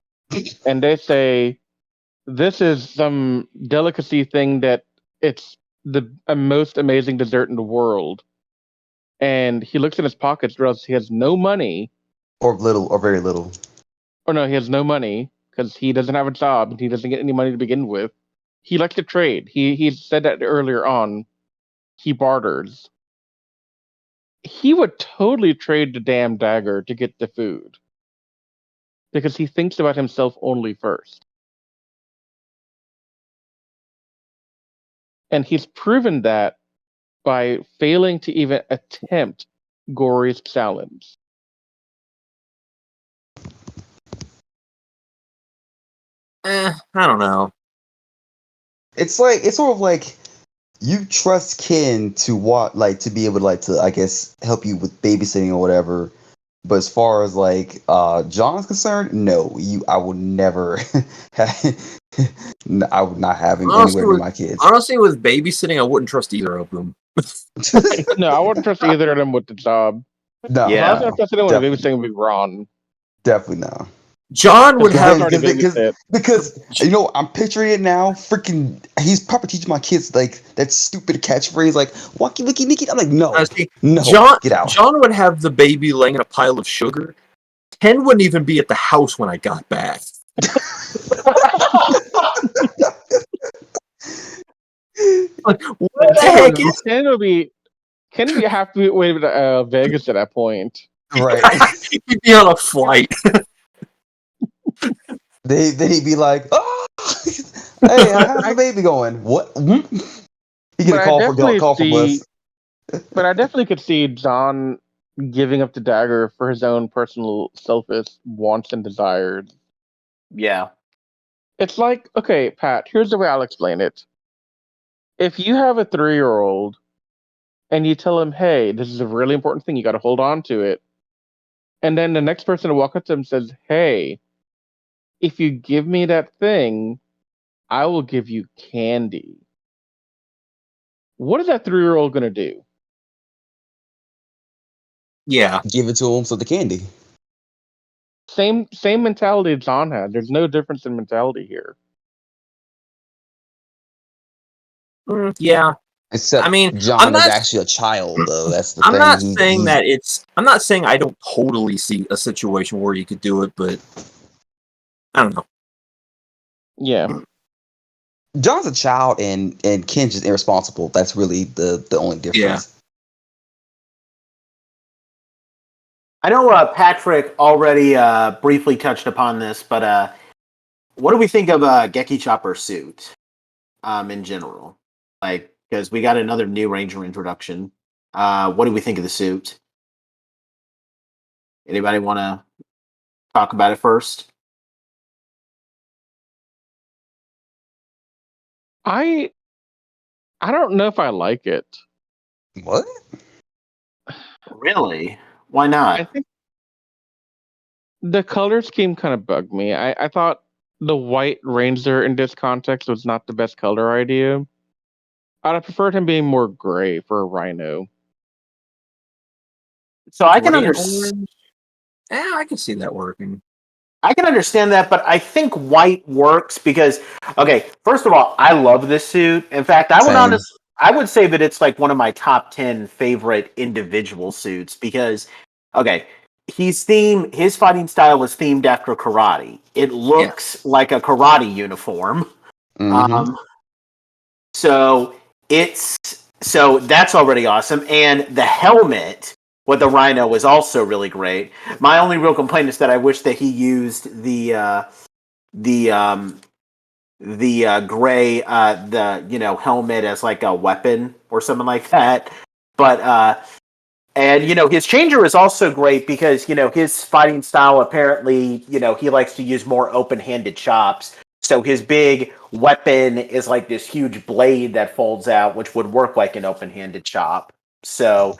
And they say, "This is some delicacy thing that it's the most amazing dessert in the world." And he looks in his pockets, realizes he has no money. Or little, or very little. Or no, he has no money because he doesn't have a job and he doesn't get any money to begin with. He likes to trade. He said that earlier on. He barters. He would totally trade the damn dagger to get the food because he thinks about himself only first. And he's proven that by failing to even attempt Gory's challenge. I don't know. It's sort of like you trust Ken to to be able to I guess help you with babysitting or whatever. But as far as John's concerned, no, I would never I would not have him anywhere near my kids. Honestly, with babysitting, I wouldn't trust either of them. No, I wouldn't trust either of them with the job. No, If I was Yeah. going to trust anyone with Definitely. babysitting, it would be Ron. Definitely no. John would Because have. Ron's already babysit. Because you know I'm picturing it now. Freaking, he's probably teaching my kids like that stupid catchphrase like "Walkie Wiki Nikki." I'm like, no, See, no, get out. John would have the baby laying in a pile of sugar. Ken wouldn't even be at the house when I got back. Like, what the heck is Ken would be happy with Vegas at that point. Right. he'd be on a flight? Then he'd be like, "Oh, hey, how's the baby going? What?" He get But a I call definitely from see, us. but I definitely could see John giving up the dagger for his own personal selfish wants and desires. Yeah. It's like, okay, Pat, here's the way I'll explain it. If you have a 3-year-old and you tell him, hey, this is a really important thing, you got to hold on to it. And then the next person to walk up to him says, hey, if you give me that thing, I will give you candy. What is that 3-year-old going to do? Yeah. Give it to him, so the candy. Same mentality John had. There's no difference in mentality here. Yeah. Except, I mean, John is actually a child, though. That's the thing. I'm not saying I don't totally see a situation where you could do it, but I don't know. Yeah. John's a child, and Ken's just irresponsible. That's really the only difference. Yeah. I know Patrick already briefly touched upon this, but what do we think of Geki Chopper's suit in general? Like, because we got another new Ranger introduction. What do we think of the suit? Anybody want to talk about it first? I don't know if I like it. What? Really? Why I not? think the color scheme kind of bugged me. I thought the white Ranger in this context was not the best color idea. I'd have preferred him being more gray for a Rhino. So I can Gray and understand. orange. Yeah, I can see that working. I can understand that, but I think white works because, okay, first of all, I love this suit. In fact, Same. I would say that it's like one of my top 10 favorite individual suits because, okay, his fighting style is themed after karate. It Yeah. looks like a karate uniform. Mm-hmm. Um, so so that's already awesome. And the helmet with the rhino is also really great. My only real complaint is that I wish that he used the gray helmet as like a weapon or something like that. But and his changer is also great because his fighting style apparently he likes to use more open-handed chops. So his big weapon is like this huge blade that folds out, which would work like an open-handed chop. So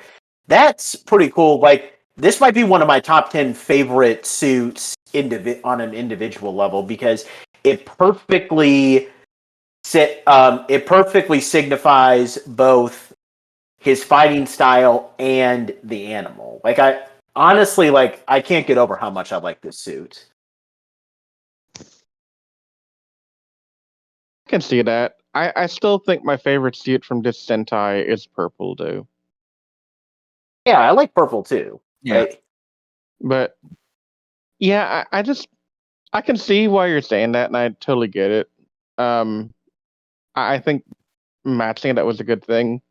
that's pretty cool. Like this might be one of my top 10 favorite suits on an individual level because it perfectly it perfectly signifies both his fighting style and the animal. Like I honestly I can't get over how much I like this suit. I can see that. I still think my favorite suit from this Sentai is purple, though. Yeah, I like purple too. Yeah. But yeah, I can see why you're saying that, and I totally get it. I think matching that was a good thing.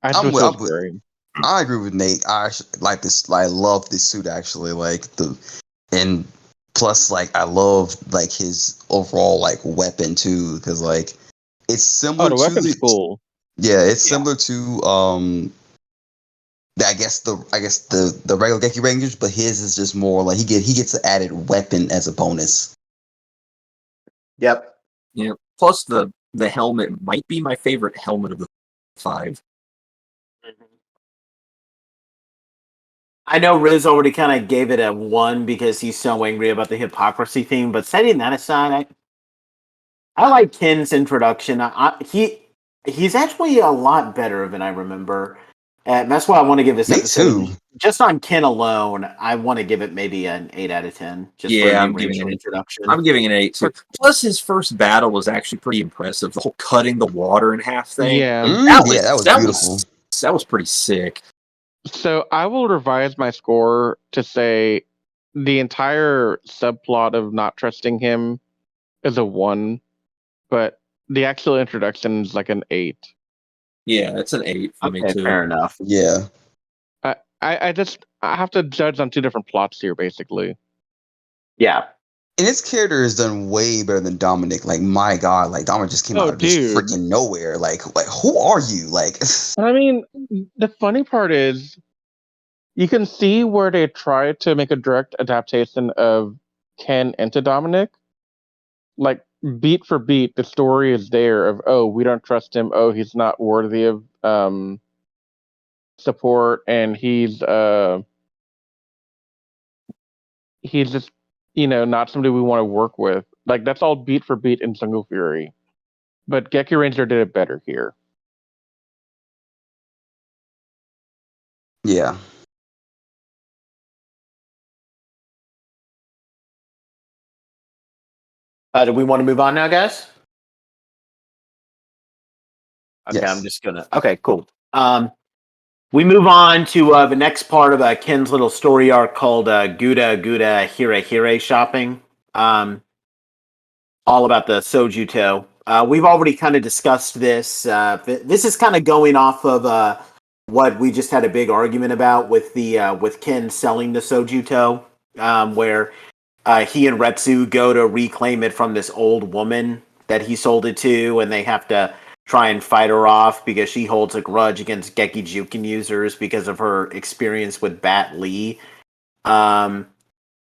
I just I'm wish with, it I'm was with, gray. I agree with Nate. I like this. I love this suit actually. And plus I love like his overall like weapon too because like it's Oh, similar the to weapon's the cool. yeah it's Yeah. similar to I guess the regular Geki Rangers, but his is just more like he gets an added weapon as a bonus. Yep. Yeah. Plus the helmet might be my favorite helmet of the 5. I know Riz already kind of gave it a 1 because he's so angry about the hypocrisy thing, but setting that aside, I like Ken's introduction. He's actually a lot better than I remember. And that's why I want to give this Me episode too. just on Ken alone. I want to give it maybe an 8 out of 10 just for a Yeah, new Ranger introduction. I'm giving it an 8 too. Plus his first battle was actually pretty impressive. The whole cutting the water in half thing. Yeah. Yeah, that was beautiful. That was pretty sick. So I will revise my score to say the entire subplot of not trusting him is a 1, but the actual introduction is like an 8. Yeah, it's an 8 for me Okay, too. fair enough. Yeah. I have to judge on 2 different plots here, basically. Yeah. And his character is done way better than Dominic. Like my God, like Dominic just came Oh, out of just dude. freaking nowhere. Like who are you? Like I mean, the funny part is you can see where they tried to make a direct adaptation of Ken into Dominic. Like beat for beat, the story is there of we don't trust him. Oh, he's not worthy of support, and he's just not somebody we want to work with. Like that's all beat for beat in Single Fury, but Gekiranger did it better here. yeah. Do we want to move on now, guys? Okay, Yes. I'm just gonna. Okay, cool. We move on to the next part of Ken's little story arc called Guda Guda Hira Hire shopping. All about the Sojuto. We've already kind of discussed this. This is kind of going off of what we just had a big argument about with with Ken selling the Sojuto, where he and Retsu go to reclaim it from this old woman that he sold it to, and they have to try and fight her off because she holds a grudge against Geki Juken users because of her experience with Bat Lee. And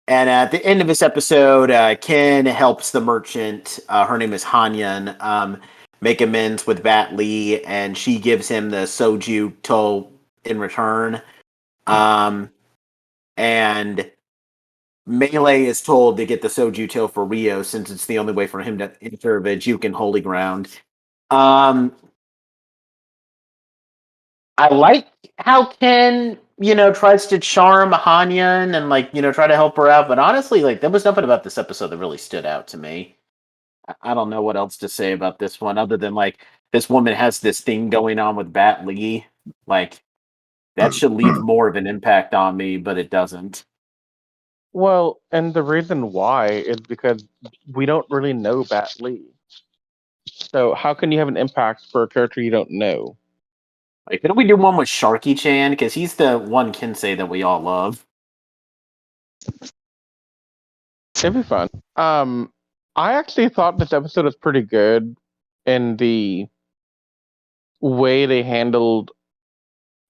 at the end of this episode, Ken helps the merchant, her name is Hanyan, make amends with Bat Lee, and she gives him the Soju To in return. And Melee is told to get the Sojuto for Rio since it's the only way for him to enter the Juken Holy Ground. I like how Ken, tries to charm Hanyan and try to help her out, but honestly, there was nothing about this episode that really stood out to me. I don't know what else to say about this one other than this woman has this thing going on with Bat Lee. That should leave more of an impact on me, but it doesn't. Well, and the reason why is because we don't really know Bat Lee. So how can you have an impact for a character you don't know? Couldn't we do one with Sharky Chan? Because he's the one Kinsei that we all love. It'd be fun. I actually thought this episode was pretty good in the way they handled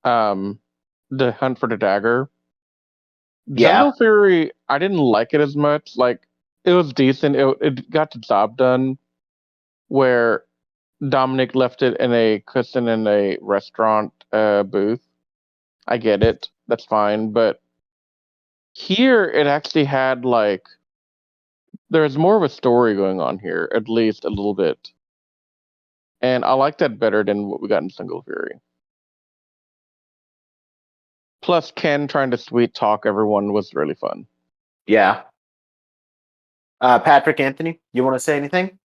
the hunt for the dagger. Yeah. Jungle Fury, I didn't like it as much. It was decent. It got the job done. Where Dominic left it in a cushion in a restaurant booth. I get it. That's fine. But here, it actually had there's more of a story going on here, at least a little bit. And I like that better than what we got in Jungle Fury. Plus, Ken trying to sweet talk everyone was really fun. Yeah. Patrick, Anthony, you want to say anything?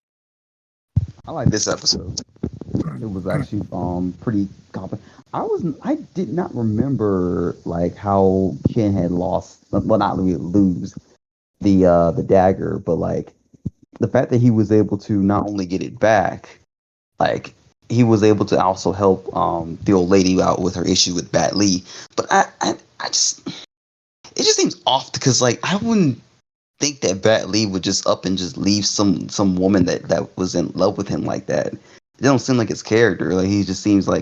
I like this episode. It was actually pretty competent. I did not remember how Ken had lost, well, not really lose the dagger, but the fact that he was able to not only get it back, he was able to also help the old lady out with her issue with Bat Lee. But I just, it just seems off because I wouldn't think that Bat Lee would just up and just leave some woman that was in love with him like that. It don't seem like his character. He just seems oh,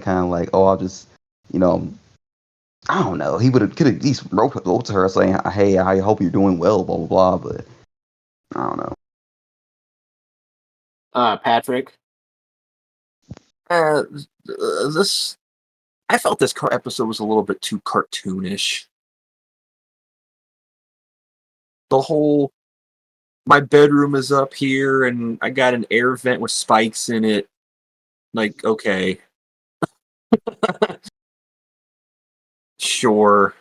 I'll just, I don't know. He could have at least wrote to her saying, hey, I hope you're doing well, blah blah blah. But I don't know. Patrick. This I felt this episode was a little bit too cartoonish. The whole my bedroom is up here and I got an air vent with spikes in it. Okay. Sure.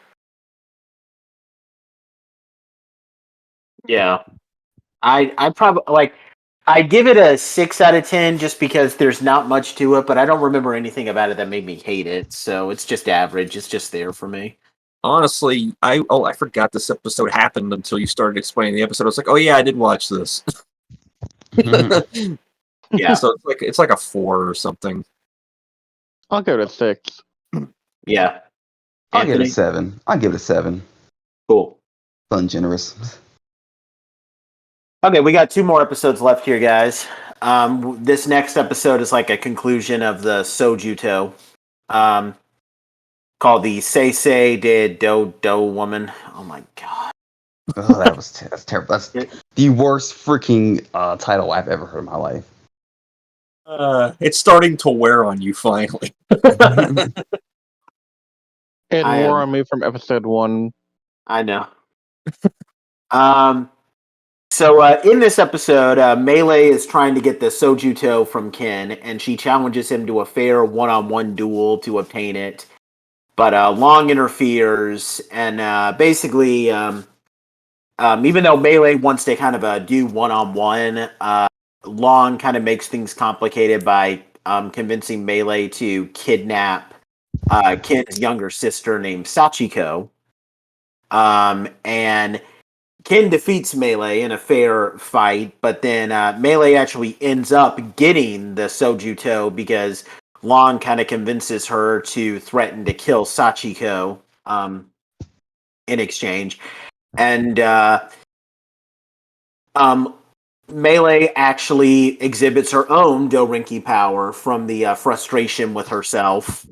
Yeah. I probably I give it a 6 out of 10 just because there's not much to it, but I don't remember anything about it that made me hate it. So it's just average. It's just there for me. Honestly, I forgot this episode happened until you started explaining the episode. I was like, oh yeah, I did watch this. Yeah. So it's like a 4 or something. I'll give it a 6. Yeah. I'll give it a Anthony? 7. I'll give it a 7. Cool. Fun, generous. Okay, we got 2 more episodes left here, guys. This next episode is a conclusion of the Sojuto, called the Say de Do Do Woman. Oh my god. Oh, that's terrible. That's the worst freaking title I've ever heard in my life. It's starting to wear on you finally. It wore on me from episode 1. I know. So in this episode, Melee is trying to get the Sojuto from Ken, and she challenges him to a fair one-on-one duel to obtain it. But Long interferes, and basically, even though Melee wants to kind of do one-on-one, Long kind of makes things complicated by convincing Melee to kidnap Ken's younger sister named Sachiko. And Ken defeats Melee in a fair fight, but then Melee actually ends up getting the Sojuto because Long kind of convinces her to threaten to kill Sachiko in exchange. And Melee actually exhibits her own Dorinki power from the frustration with herself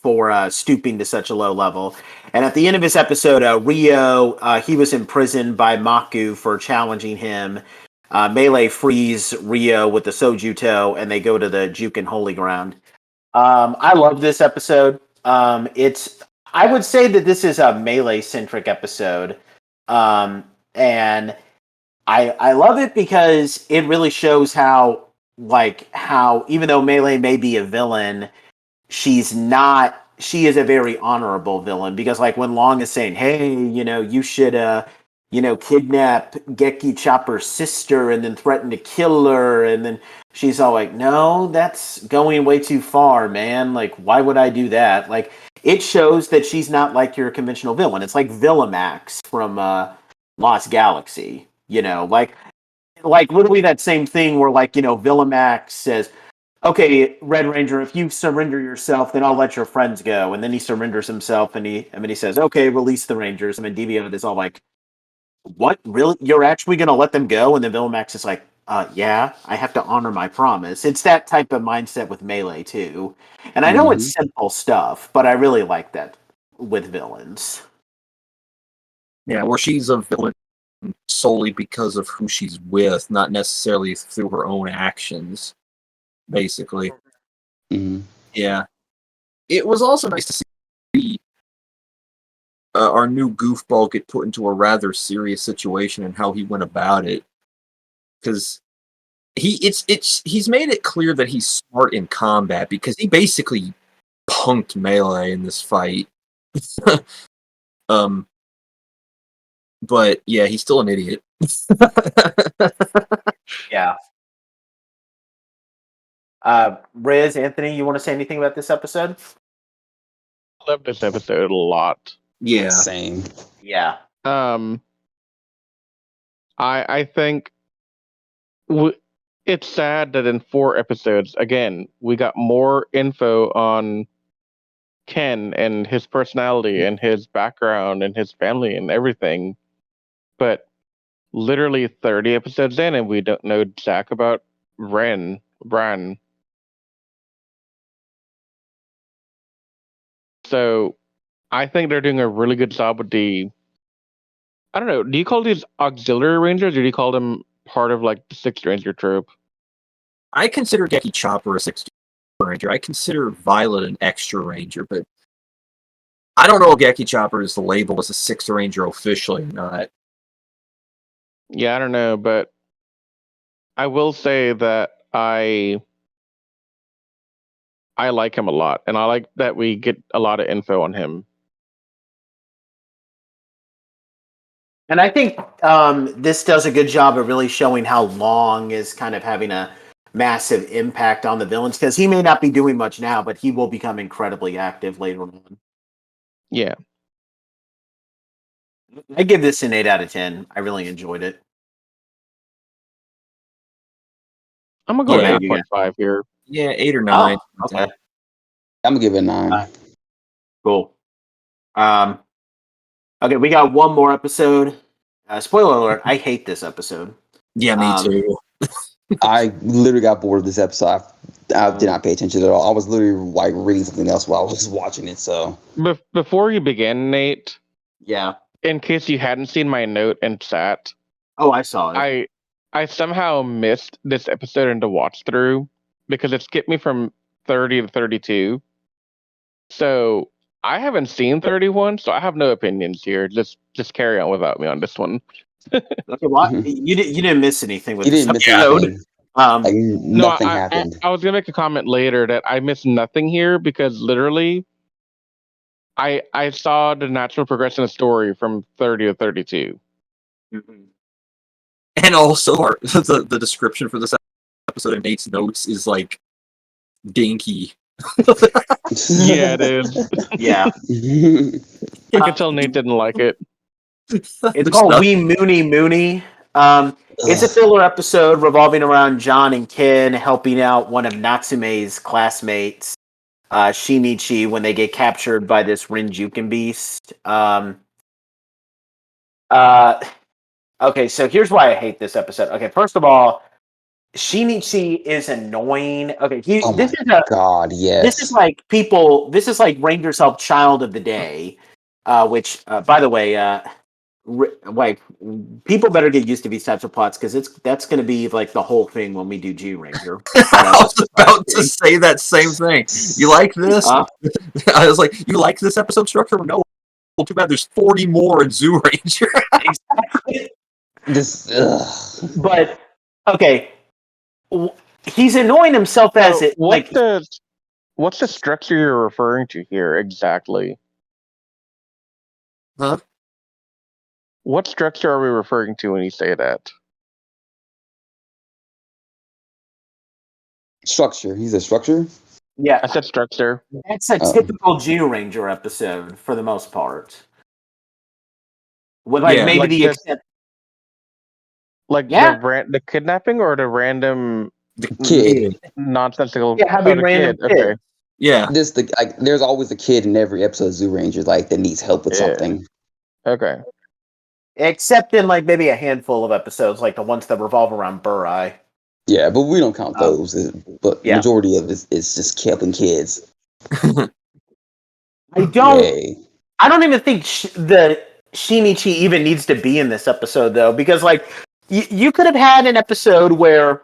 for stooping to such a low level. And at the end of this episode, Rio, he was imprisoned by Maku for challenging him. Melee frees Rio with the Sojuto, and they go to the Juken Holy Ground. I love this episode. It's I would say that this is a melee centric episode, and I love it because it really shows how even though Melee may be a villain, she's not. She is a very honorable villain because like when Long is saying, "Hey, you should kidnap Geki Chopper's sister and then threaten to kill her," and then she's all like, "No, that's going way too far, man. Like, why would I do that?" Like, it shows that she's not like your conventional villain. It's like Villamax from Lost Galaxy. Like literally that same thing where like Villamax says, "Okay, Red Ranger, if you surrender yourself, then I'll let your friends go." And then he surrenders himself, and he says, "Okay, release the Rangers." And then Deviant is all like, "What? Really? You're actually going to let them go?" And then Villamax is like, "Yeah, I have to honor my promise." It's that type of mindset with Melee too, and I know Mhm. it's simple stuff, but I really like that with villains. Yeah, where she's a villain solely because of who she's with, not necessarily through her own actions, basically. Mhm. Yeah. It was also nice to see our new goofball get put into a rather serious situation and how he went about it. Because he's made it clear that he's smart in combat because he basically punked Melee in this fight. um, but yeah, he's still an idiot. Yeah. Riz, Anthony, you want to say anything about this episode? I love this episode a lot. Yeah. Same. Yeah. I think it's sad that in 4 episodes, again, we got more info on Ken and his personality and his background and his family and everything. But literally 30 episodes in, and we don't know jack about Bran. So I think they're doing a really good job with I don't know, do you call these auxiliary rangers or do you call them part of like the 6th Ranger troop? I consider Geki Chopper a 6th Ranger. I consider Violet an extra Ranger, but I don't know if Geki Chopper is labeled as a 6th Ranger officially or not. Yeah, I don't know, but I will say that I like him a lot, and I like that we get a lot of info on him. And I think this does a good job of really showing how Long is kind of having a massive impact on the villains because he may not be doing much now, but he will become incredibly active later on. Yeah. I give this an 8 out of 10. I really enjoyed it. I'm gonna go What Yeah. about you guys? 8.5 here. Yeah, 8 or 9. Oh, okay. I'm gonna give it a 9. Cool. Okay, we got one more episode. Spoiler alert, I hate this episode. Yeah, me too. I literally got bored of this episode. I did not pay attention at all. I was literally like reading something else while I was watching it. So Before you begin, Nate, Yeah. in case you hadn't seen my note in chat, Oh, I saw it. I somehow missed this episode into watch through because it skipped me from 30 to 32. So I haven't seen 31, so I have no opinions here. Just carry on without me on this one. Okay, well, Mhm. you didn't miss anything with you this didn't miss episode. anything. Um, Like No, nothing happened. I was gonna make a comment later that I missed nothing here because literally I saw the natural progression of story from 30 to 32. And also, the description for this episode in Nate's notes is like dinky. Yeah, it is. yeah. I can tell Nate didn't like it. It's There's called nothing- Wee Mooney Mooney. It's a Ugh. filler episode revolving around John and Ken helping out one of Natsume's classmates, Shinichi, when they get captured by this Rin Juken beast. Okay, so here's why I hate this episode. Okay, first of all, Shinichi is annoying. Okay, Oh my god, yes. this is like Rangers Help Child of the Day, which by the way, like people better get used to these types of plots because that's going to be like the whole thing when we do G-Ranger. I was about to say that same thing. You like this? I was like, you like this episode structure? No. Well, too bad there's 40 more in Zoo Ranger. Exactly. This, But okay, he's annoying himself as it. What's the structure you're referring to here exactly? Huh? What structure are we referring to when you say that? structure. He's a structure. Yeah, I said structure. that's a typical G-Ranger episode for the most part. With like Yeah. maybe Like the this- extent. Like Yeah. the kidnapping or the random The Kid. nonsensical Yeah, having the random kid. Okay. kids. Yeah. There's always a kid in every episode of Zoo Ranger like that needs help with Yeah. something. Okay. Except in like maybe a handful of episodes, like the ones that revolve around Burai. Yeah, but we don't count those. But yeah. majority of it is just helping kids. I don't. Yay. I don't even think the Shinichi even needs to be in this episode though, because like you could have had an episode where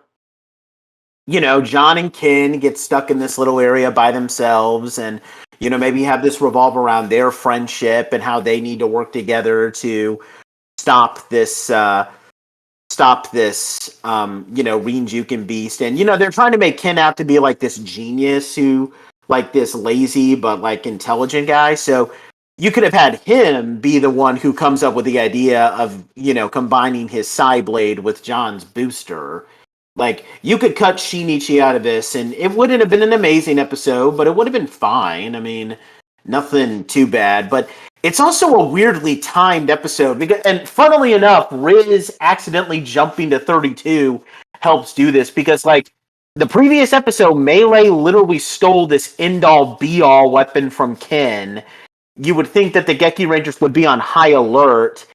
John and Ken get stuck in this little area by themselves, and maybe have this revolve around their friendship and how they need to work together to stop this. Rin Juken beast, and they're trying to make Ken out to be like this genius who, like this lazy but like intelligent guy. So you could have had him be the one who comes up with the idea of combining his Psyblade with John's booster. Like you could cut Shinichi out of this, and it wouldn't have been an amazing episode, but it would have been fine. I mean, nothing too bad, but. It's also a weirdly timed episode, and funnily enough, Riz accidentally jumping to 32 helps do this, because like the previous episode, Melee literally stole this end-all be-all weapon from Ken. You would think that the Geki Rangers would be on high alert,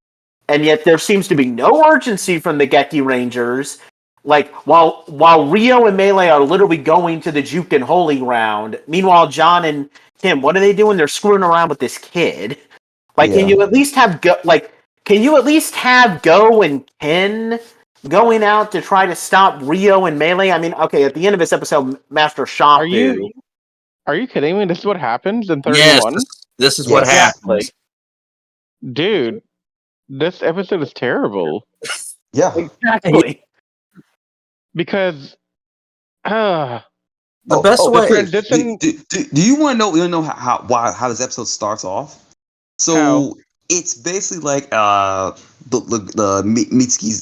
and yet there seems to be no urgency from the Geki Rangers. Like while Rio and Melee are literally going to the Juken Holy Ground, meanwhile John and Kim, what are they doing? They're screwing around with this kid. Like, Yeah. can you at least have Go and Ken going out to try to stop Rio and Melee? I mean, okay, at the end of this episode, Master Shafu. Are you kidding me? This is what happens in 31? Yes, this is what happens. Dude, this episode is terrible. Yeah. Exactly. Because The best way. transition- Do you want to know how this episode starts off? So How? it's basically like the Mitsuki's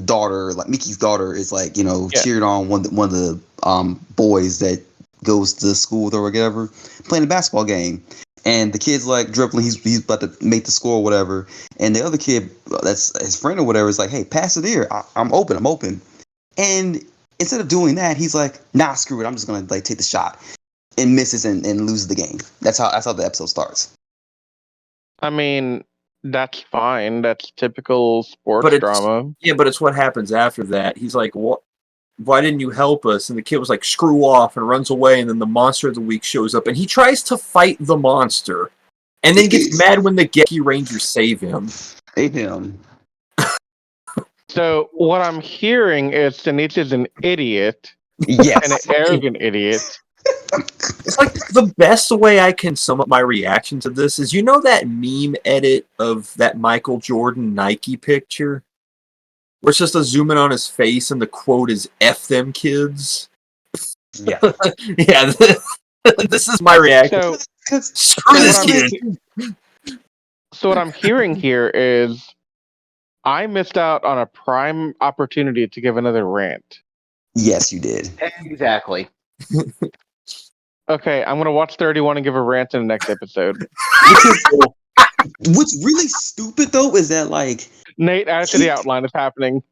daughter, like Miki's daughter, is like cheered on one of the boys that goes to school or whatever, playing a basketball game, and the kid's like dribbling. He's about to make the score or whatever, and the other kid, that's his friend or whatever, is like, "Hey, pass it here. I'm open." And instead of doing that, he's like, "Nah, screw it. I'm just gonna like take the shot," and misses and loses the game. That's how the episode starts. I mean, that's fine. That's typical sports drama. Yeah, but it's what happens after that. He's like, "What? Why didn't you help us?" And the kid was like, "Screw off," and runs away. And then the monster of the week shows up, and he tries to fight the monster, and then gets mad when the Geki Rangers save him. Save him. So what I'm hearing is Shinichi's an idiot, Yes. and an arrogant idiot. It's like the best way I can sum up my reaction to this is, that meme edit of that Michael Jordan Nike picture? Where it's just a zoom in on his face and the quote is "F them kids." Yeah. Yeah, this is my reaction. So Screw this what I'm- kid. So what I'm hearing here is I missed out on a prime opportunity to give another rant. Yes, you did. Exactly. Okay, I'm gonna watch 31 and give a rant in the next episode. What's really stupid though is that like Nate, add it to the outline. It's happening.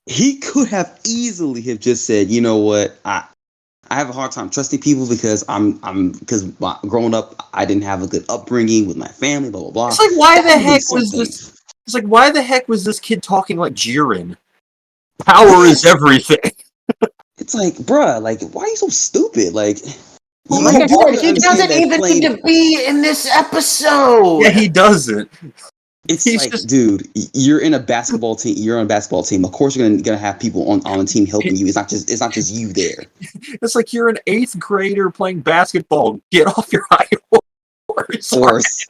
he could have easily have just said, "You know what? I have a hard time trusting people because because growing up I didn't have a good upbringing with my family, blah blah blah." It's like, why the That would be heck was something. this? It's like, why the heck was this kid talking like Jiren? Power is everything. It's like, bruh, like why are you so stupid? Like, Well, you like I do said, he understand doesn't that even playing- need to be in this episode. Yeah, he doesn't. It's He's like, just- dude, you're in a basketball team. You're on a basketball team. Of course, you're gonna have people on the team helping you. It's not just you there. It's like you're an 8th grader playing basketball. Get off your high horse. Horse.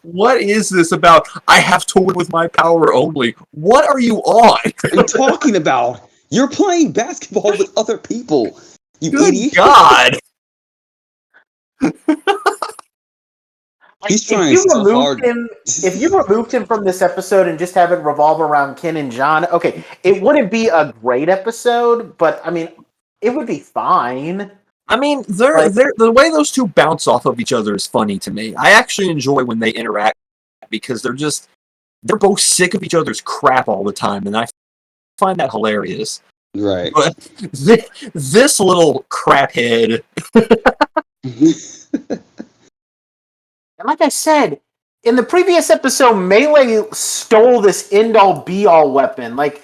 What is this about? I have to win with my power only. What are you on? What are you talking about? You're playing basketball with other people. You Good idiot. God. He's If trying you so removed hard. him, if you removed him from this episode and just have it revolve around Ken and John, okay, it wouldn't be a great episode, but I mean, it would be fine. I mean, Like- the way those two bounce off of each other is funny to me. I actually enjoy when they interact because they're both sick of each other's crap all the time, and I find that hilarious. Right. But this little craphead, And like I said, in the previous episode, Melee stole this end-all be-all weapon. Like,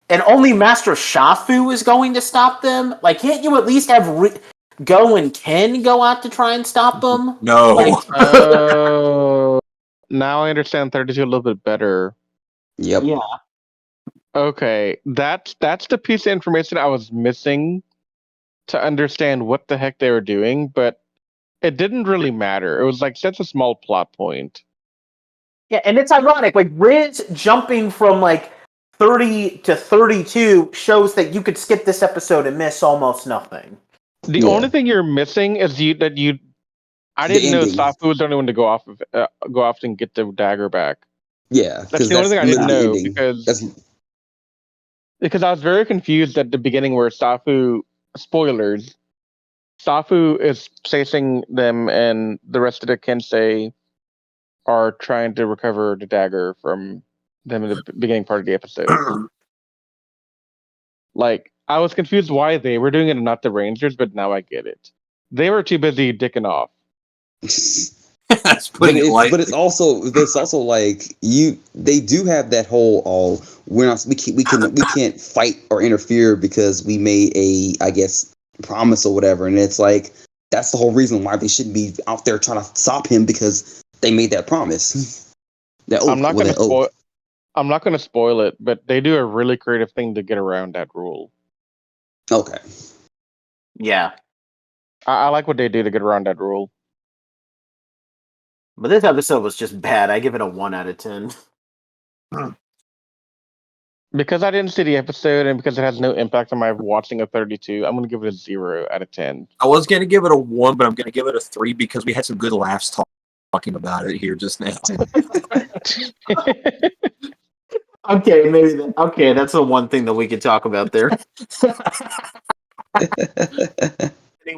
and only Master Shafu is going to stop them. Like, can't you at least have Go and Ken go out to try and stop them? no. Like, Oh, now I understand 32 a little bit better. Yep. yeah. Okay, that's the piece of information I was missing to understand what the heck they were doing, but it didn't really matter. It was like such a small plot point. Yeah, and it's ironic. Like, Riz jumping from, like, 30 to 32 shows that you could skip this episode and miss almost nothing. The Yeah. only thing you're missing is I The didn't know ending. Safu was the only one to go off and get the dagger back. Yeah. That's the only thing I didn't know literally because I was very confused at the beginning where Safu, spoilers, Safu is chasing them and the rest of the Kensei are trying to recover the dagger from them in the beginning part of the episode. Like, I was confused why they were doing it and not the Rangers, but now I get it. They were too busy dicking off. That's putting it lightly. but it's also like they do have that whole we can't fight or interfere because we made a, I guess, promise or whatever, and it's like that's the whole reason why they shouldn't be out there trying to stop him because they made that promise. I'm not going to spoil it, but they do a really creative thing to get around that rule. Okay. Yeah. I like what they do to get around that rule. But this episode was just bad. I give it a 1 out of 10. Because I didn't see the episode and because it has no impact on my watching of 32, I'm going to give it a 0 out of 10. I was going to give it a 1, but I'm going to give it a 3 because we had some good laughs talking about it here just now. Okay, okay, that's the one thing that we could talk about there.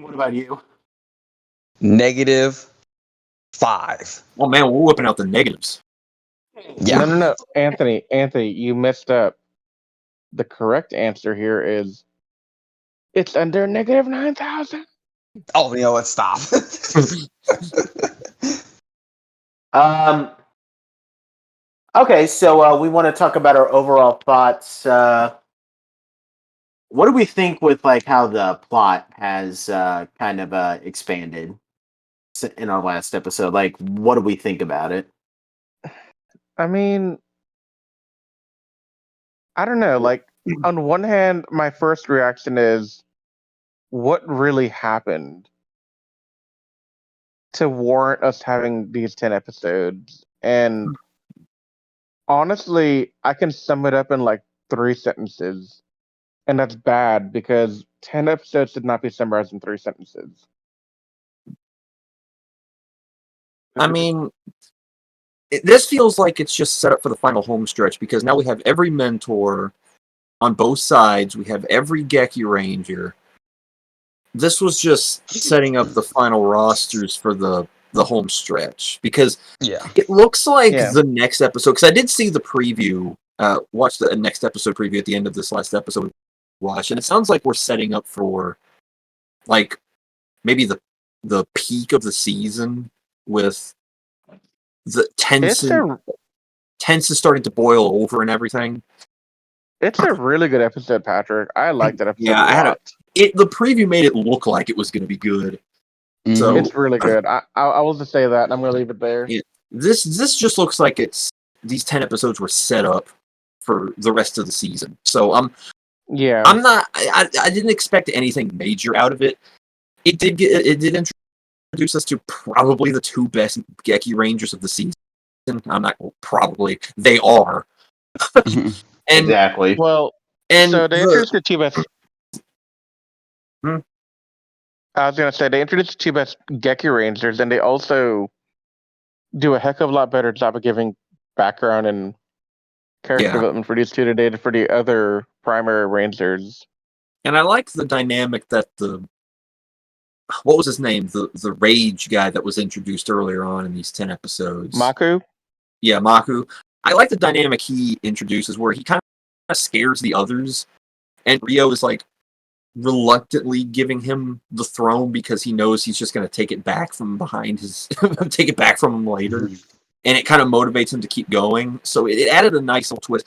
What about you? -5. Oh man, we're whipping out the negatives. Yeah. No. Anthony, you messed up. The correct answer here is it's under -9,000. Oh, you know what? Stop. Okay, so we want to talk about our overall thoughts. What do we think with like how the plot has kind of expanded in our last episode? Like, what do we think about it? I mean, I don't know. Like, on one hand, my first reaction is, what really happened to warrant us having these 10 episodes? And honestly, I can sum it up in like 3 sentences. And that's bad because 10 episodes should not be summarized in 3 sentences. I mean, this feels like it's just set up for the final home stretch because now we have every mentor on both sides. We have every Gekiranger. This was just setting up the final rosters for the home stretch because Yeah. it looks like Yeah. the next episode. Because I did see the preview. Watch the next episode preview at the end of this last episode. Watch, and it sounds like we're setting up for like maybe the peak of the season with the tense is starting to boil over and everything. It's a really good episode, Patrick. I like that episode Yeah, a lot. The preview made it look like it was going to be good. So It's really good. I will just say that, and I'm going to leave it there. Yeah. This just looks like these 10 episodes were set up for the rest of the season. So I didn't expect anything major out of it. It did introduce us to probably the 2 best Gekirangers of the season. I'm not they are. And, exactly. Well, so they introduced the 2 best. I was gonna say they introduced the 2 best Gekirangers, and they also do a heck of a lot better job of giving background and character development for these 2 than they did for the other primary rangers. And I liked the dynamic that what was his name? The rage guy that was introduced earlier on in these 10 episodes. Maku? Yeah, Maku. I like the dynamic he introduces where he kind of scares the others, and Rio is like reluctantly giving him the throne because he knows he's just going to take it back from behind take it back from him later. And it kind of motivates him to keep going. So it added a nice little twist.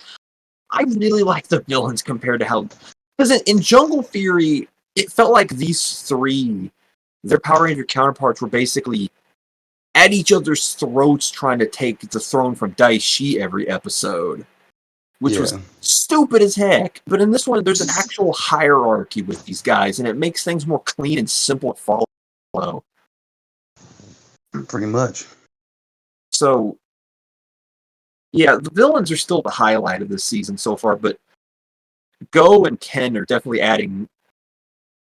I really like the villains compared to how... Because in Jungle Fury, it felt like these 3, their Power Ranger counterparts, were basically at each other's throats trying to take the throne from Daishi every episode. Which was stupid as heck. But in this one, there's an actual hierarchy with these guys, and it makes things more clean and simple to follow. Pretty much. So, yeah, the villains are still the highlight of this season so far, but Go and Ken are definitely adding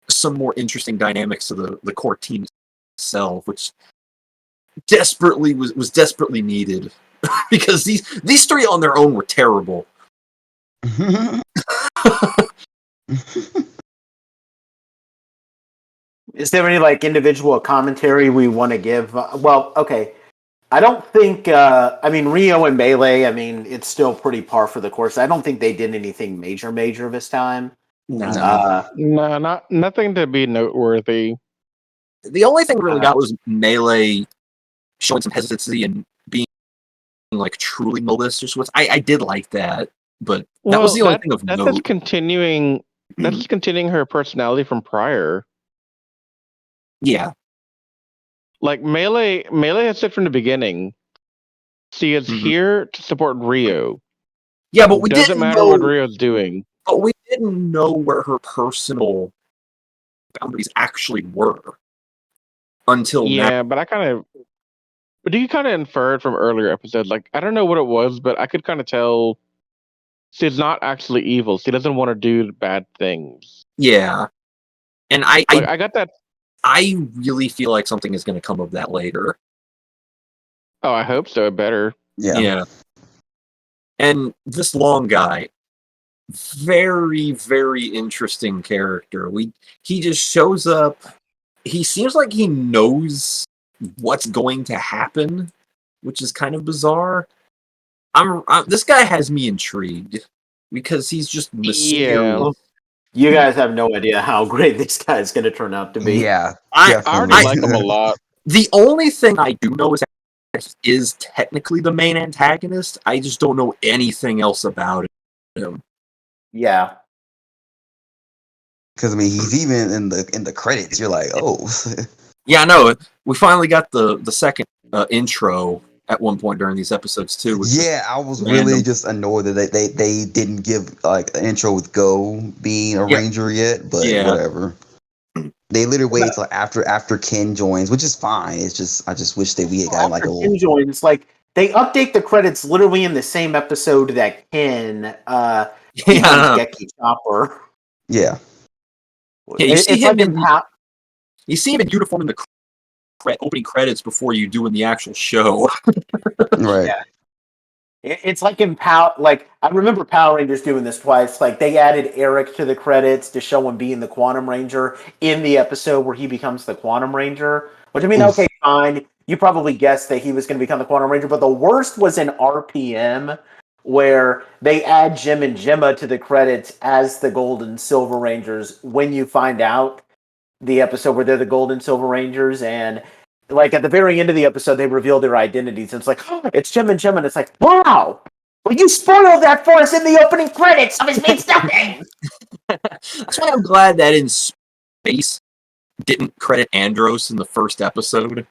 some more interesting dynamics to the core team itself, which desperately was desperately needed. Because these 3 on their own were terrible. Is there any individual commentary we want to give? Well, okay. I don't think. Rio and Melee. It's still pretty par for the course. I don't think they did anything major this time. No. No, nothing to be noteworthy. The only thing we really got was Melee showing some hesitancy and being truly malicious. I did like that, but that was the only thing of note. That's just continuing her personality from prior. Yeah. Melee has said from the beginning, she is here to support Rio. Yeah, but we doesn't matter what Rio's doing. But we didn't know where her personal boundaries actually were until now. Yeah, but you kind of inferred from earlier episodes. I don't know what it was, but I could kind of tell she's not actually evil. She doesn't want to do bad things. Yeah, and I got that. I really feel like something is going to come of that later. Oh, I hope so. It better. Yeah. And this long guy, very, very interesting character. He just shows up. He seems like he knows what's going to happen, which is kind of bizarre. This guy has me intrigued because he's just mysterious. Yeah. You guys have no idea how great this guy is going to turn out to be. Yeah, I already like him a lot. The only thing I do know is that he is technically the main antagonist. I just don't know anything else about him. Yeah. Because he's even in the credits. You're like, oh. Yeah, I know. We finally got the second intro at one point during these episodes too. Yeah, I was really just annoyed that they didn't give an intro with Go being a ranger yet, but whatever. They literally waited till after Ken joins, which is fine. It's just I just wish that we had gotten a little. Ken joins, they update the credits literally in the same episode that Ken becomes Geki Chopper. Yeah. You see him in uniform in the opening credits before you do in the actual show. Right. Yeah. It's like in I remember Power Rangers doing this twice. They added Eric to the credits to show him being the Quantum Ranger in the episode where he becomes the Quantum Ranger. Which okay, fine. You probably guessed that he was going to become the Quantum Ranger, but the worst was in RPM, where they add Jim and Gemma to the credits as the Gold and Silver Rangers when you find out the episode where they're the Gold and Silver Rangers, and at the very end of the episode they reveal their identities, and it's it's Jim and Gemma, and it's wow! Well, you spoiled that for us in the opening credits! So it means nothing! That's why I'm glad that in Space didn't credit Andros in the first episode.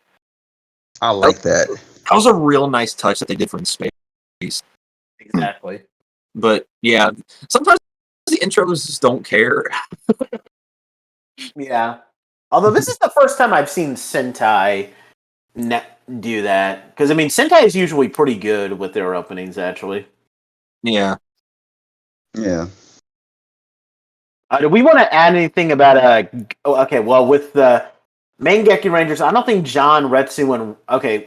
I like that. That was a real nice touch that they did for in space. Exactly. But yeah, sometimes the intros just don't care. Yeah. Although this is the first time I've seen Sentai do that. Because, I mean, Sentai is usually pretty good with their openings, actually. Yeah. Yeah. Do we want to add anything about... okay, well, with the main Gekirangers, I don't think John, Retsu, and... Okay,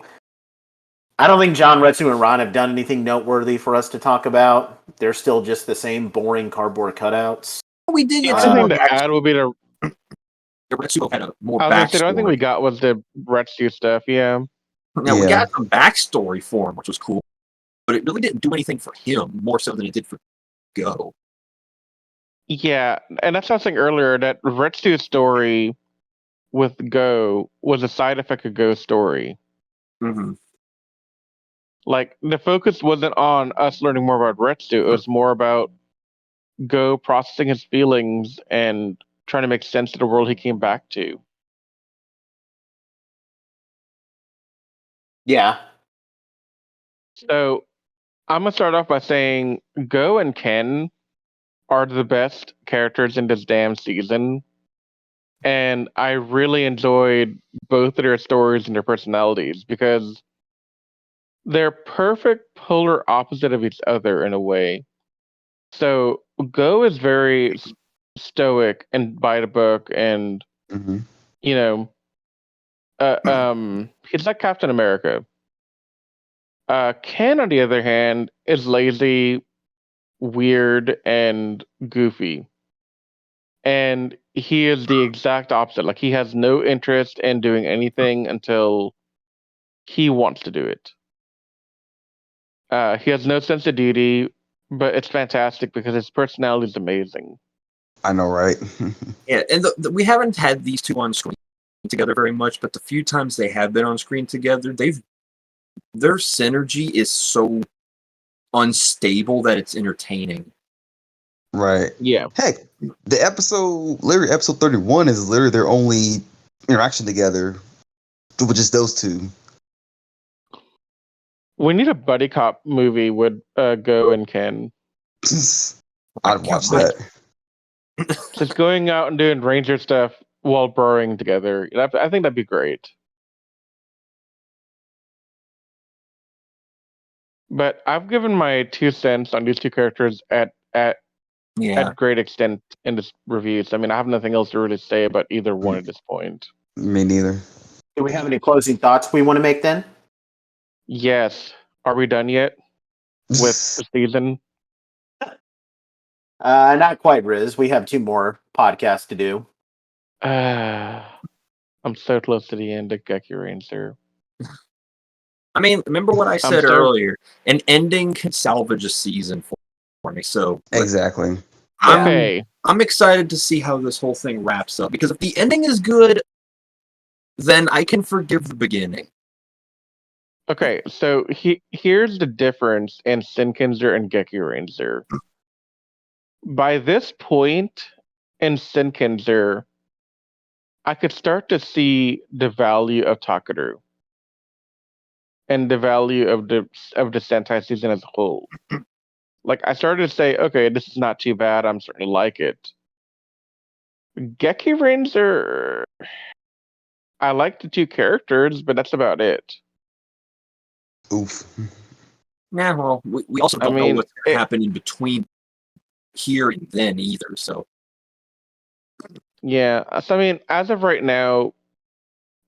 I don't think John, Retsu, and Ron have done anything noteworthy for us to talk about. They're still just the same boring cardboard cutouts. We did get The some only more thing to add will be the. Retsuko had a more I was gonna say the only thing backstory. we got was the Retsu stuff. Yeah. Now we Yeah. got some backstory for him, which was cool, but it really didn't do anything for him more so than it did for Go. Yeah, and that's what I was saying earlier. That Retsu's story with Go was a side effect of Go's story. Mm-hmm. Like the focus wasn't on us learning more about Retsu; it was more about Go processing his feelings and trying to make sense of the world he came back to. Yeah. So I'm gonna start off by saying Go and Ken are the best characters in this damn season, and I really enjoyed both of their stories and their personalities because they're perfect polar opposite of each other in a way. So Go is very stoic and by the book, and Hmm. you know, he's like Captain America. Ken, on the other hand, is lazy, weird, and goofy. And he is the exact opposite. Like he has no interest in doing anything until he wants to do it. He has no sense of duty, but it's fantastic because his personality is amazing. I know, right? Yeah, and we haven't had these two on screen together very much, but the few times they have been on screen together, their synergy is so unstable that it's entertaining. Right. Yeah. Heck, literally episode 31 is literally their only interaction together with just those two. We need a buddy cop movie with Go and Ken. I'd watch that. Just going out and doing ranger stuff while burrowing together. I think that'd be great. But I've given my 2 cents on these two characters at great extent in this review. So I mean, I have nothing else to really say about either one at this point. Me neither. Do we have any closing thoughts we want to make then? Yes. Are we done yet with the season? Not quite, Riz. We have 2 more podcasts to do. I'm so close to the end of Gekiranger. I mean, remember what I said so- earlier? An ending can salvage a season for me. So Exactly. Okay. I'm excited to see how this whole thing wraps up because if the ending is good, then I can forgive the beginning. Okay, so here's the difference in Senkinzer and Gekiranger. By this point in Senkinzer, I could start to see the value of Takaru and the value of the Sentai season as a whole. Like I started to say, okay, this is not too bad. I'm starting to like it. Gekiranger, I like the 2 characters, but that's about it. Oof. Yeah, well, we also don't know what's going to happen in between here and then either. So yeah, so I mean, as of right now,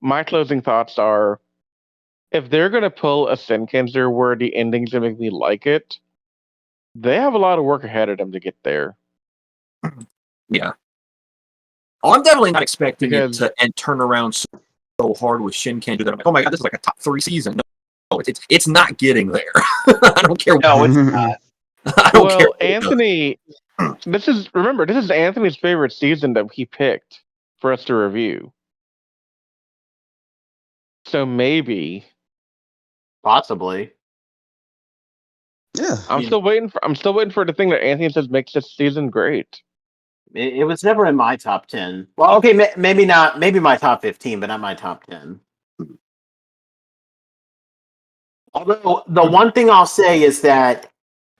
my closing thoughts are: if they're gonna pull a Senkinzer where the ending's gonna make me like it, they have a lot of work ahead of them to get there. yeah. Oh, I'm definitely not expecting it Because- to and turn around so hard with Shinken that I'm like, oh my god, this is like a top 3 season. No, it's not getting there. I don't care. No, it's not. I don't care. Well, Anthony, this is Anthony's favorite season that he picked for us to review. So maybe Possibly. Yeah. I'm still waiting for the thing that Anthony says makes this season great. It was never in my top 10. Well, okay, maybe not. Maybe my top 15, but not my top 10. Although the one thing I'll say is that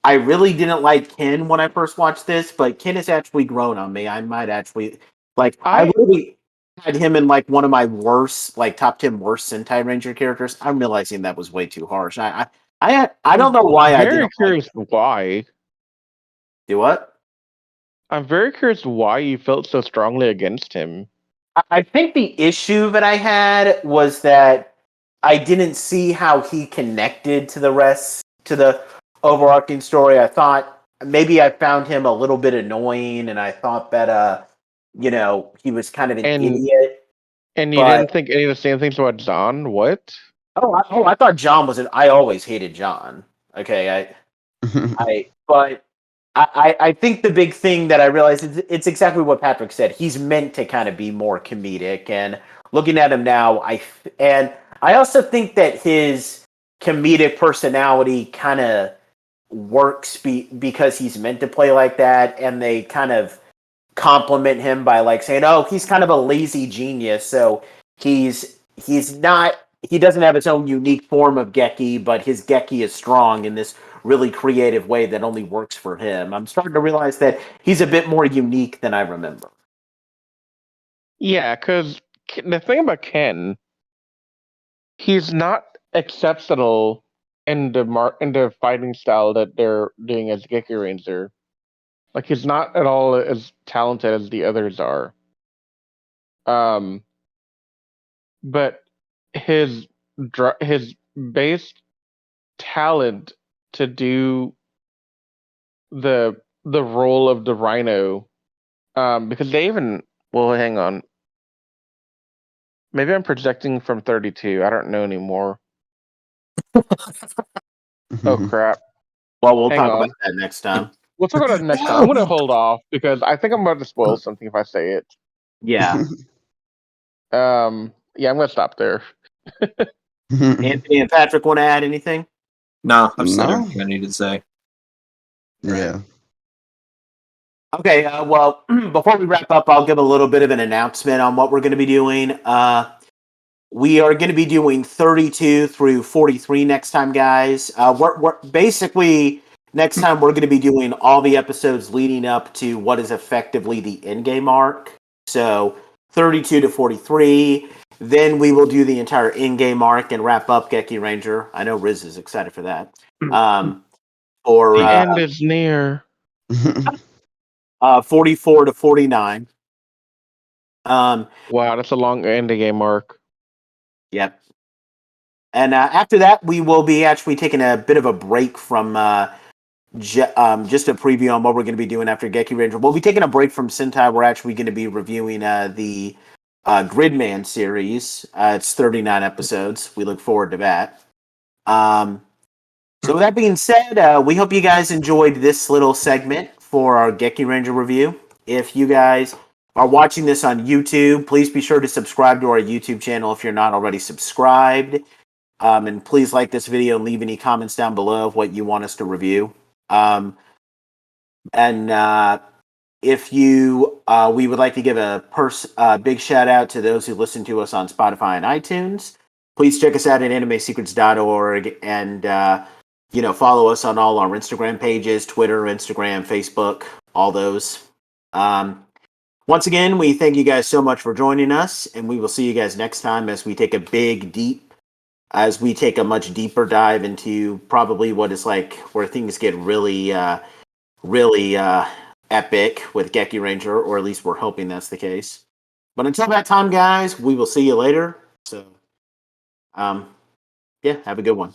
I really didn't like Ken when I first watched this, but Ken has actually grown on me. I might actually I I really had him in like one of my worst, like top 10 worst Sentai Ranger characters. I'm realizing that was way too harsh. I don't know why I very didn't like curious why. do what? I'm very curious why you felt so strongly against him. I think the issue that I had was that I didn't see how he connected to the rest to the overarching story. I thought maybe I found him a little bit annoying, and I thought that he was kind of an And idiot. and you But didn't think any of the same things about Zahn? What? I thought John was. I always hated John. Okay, but I think the big thing that I realized is it's exactly what Patrick said. He's meant to kind of be more comedic, and looking at him now, I also think that his comedic personality kind of works because he's meant to play like that, and they kind of compliment him by like saying, "Oh, he's kind of a lazy genius." So he's not he doesn't have his own unique form of Geki, but his Geki is strong in this really creative way that only works for him. I'm starting to realize that he's a bit more unique than I remember. Yeah, because the thing about Ken, he's not exceptional in the fighting style that they're doing as Gekiranger. Like he's not at all as talented as the others are. Um, but his his base talent to do the role of the Rhino, because they even well, hang on, maybe I'm projecting from 32. I don't know anymore. Oh crap! Well, we'll Hang talk about on. that next time. We'll talk about it next time. I'm gonna hold off because I think I'm about to spoil something if I say it. Yeah. Yeah, I'm gonna stop there. Anthony and Patrick want to add anything? No, I've said No. everything I need to say. Yeah. Okay, well, before we wrap up, I'll give a little bit of an announcement on what we're going to be doing. We are going to be doing 32 through 43 next time, guys. We're basically next time we're going to be doing all the episodes leading up to what is effectively the end game arc. So 32 to 43. Then we will do the entire in game arc and wrap up Gekiranger. I know Riz is excited for that. For The end is near. 44 to 49. Wow, that's a long end game arc. Yep. And after that, we will be actually taking a bit of a break from just a preview on what we're going to be doing after Gekiranger. We'll be taking a break from Sentai. We're actually going to be reviewing the Gridman series. It's 39 episodes. We look forward to that. So with that being said, we hope you guys enjoyed this little segment for our Gekiranger review. If you guys are watching this on YouTube, please be sure to subscribe to our YouTube channel if you're not already subscribed. And please like this video and leave any comments down below of what you want us to review. And if you, we would like to give a big shout out to those who listen to us on Spotify and iTunes. Please check us out at animesecrets.org and follow us on all our Instagram pages, Twitter, Instagram, Facebook, all those. Once again, we thank you guys so much for joining us, and we will see you guys next time as we take a much deeper dive into probably what is like where things get really, really epic with Gekiranger, or at least we're hoping that's the case. But until that time, guys, we will see you later. So, yeah, have a good one.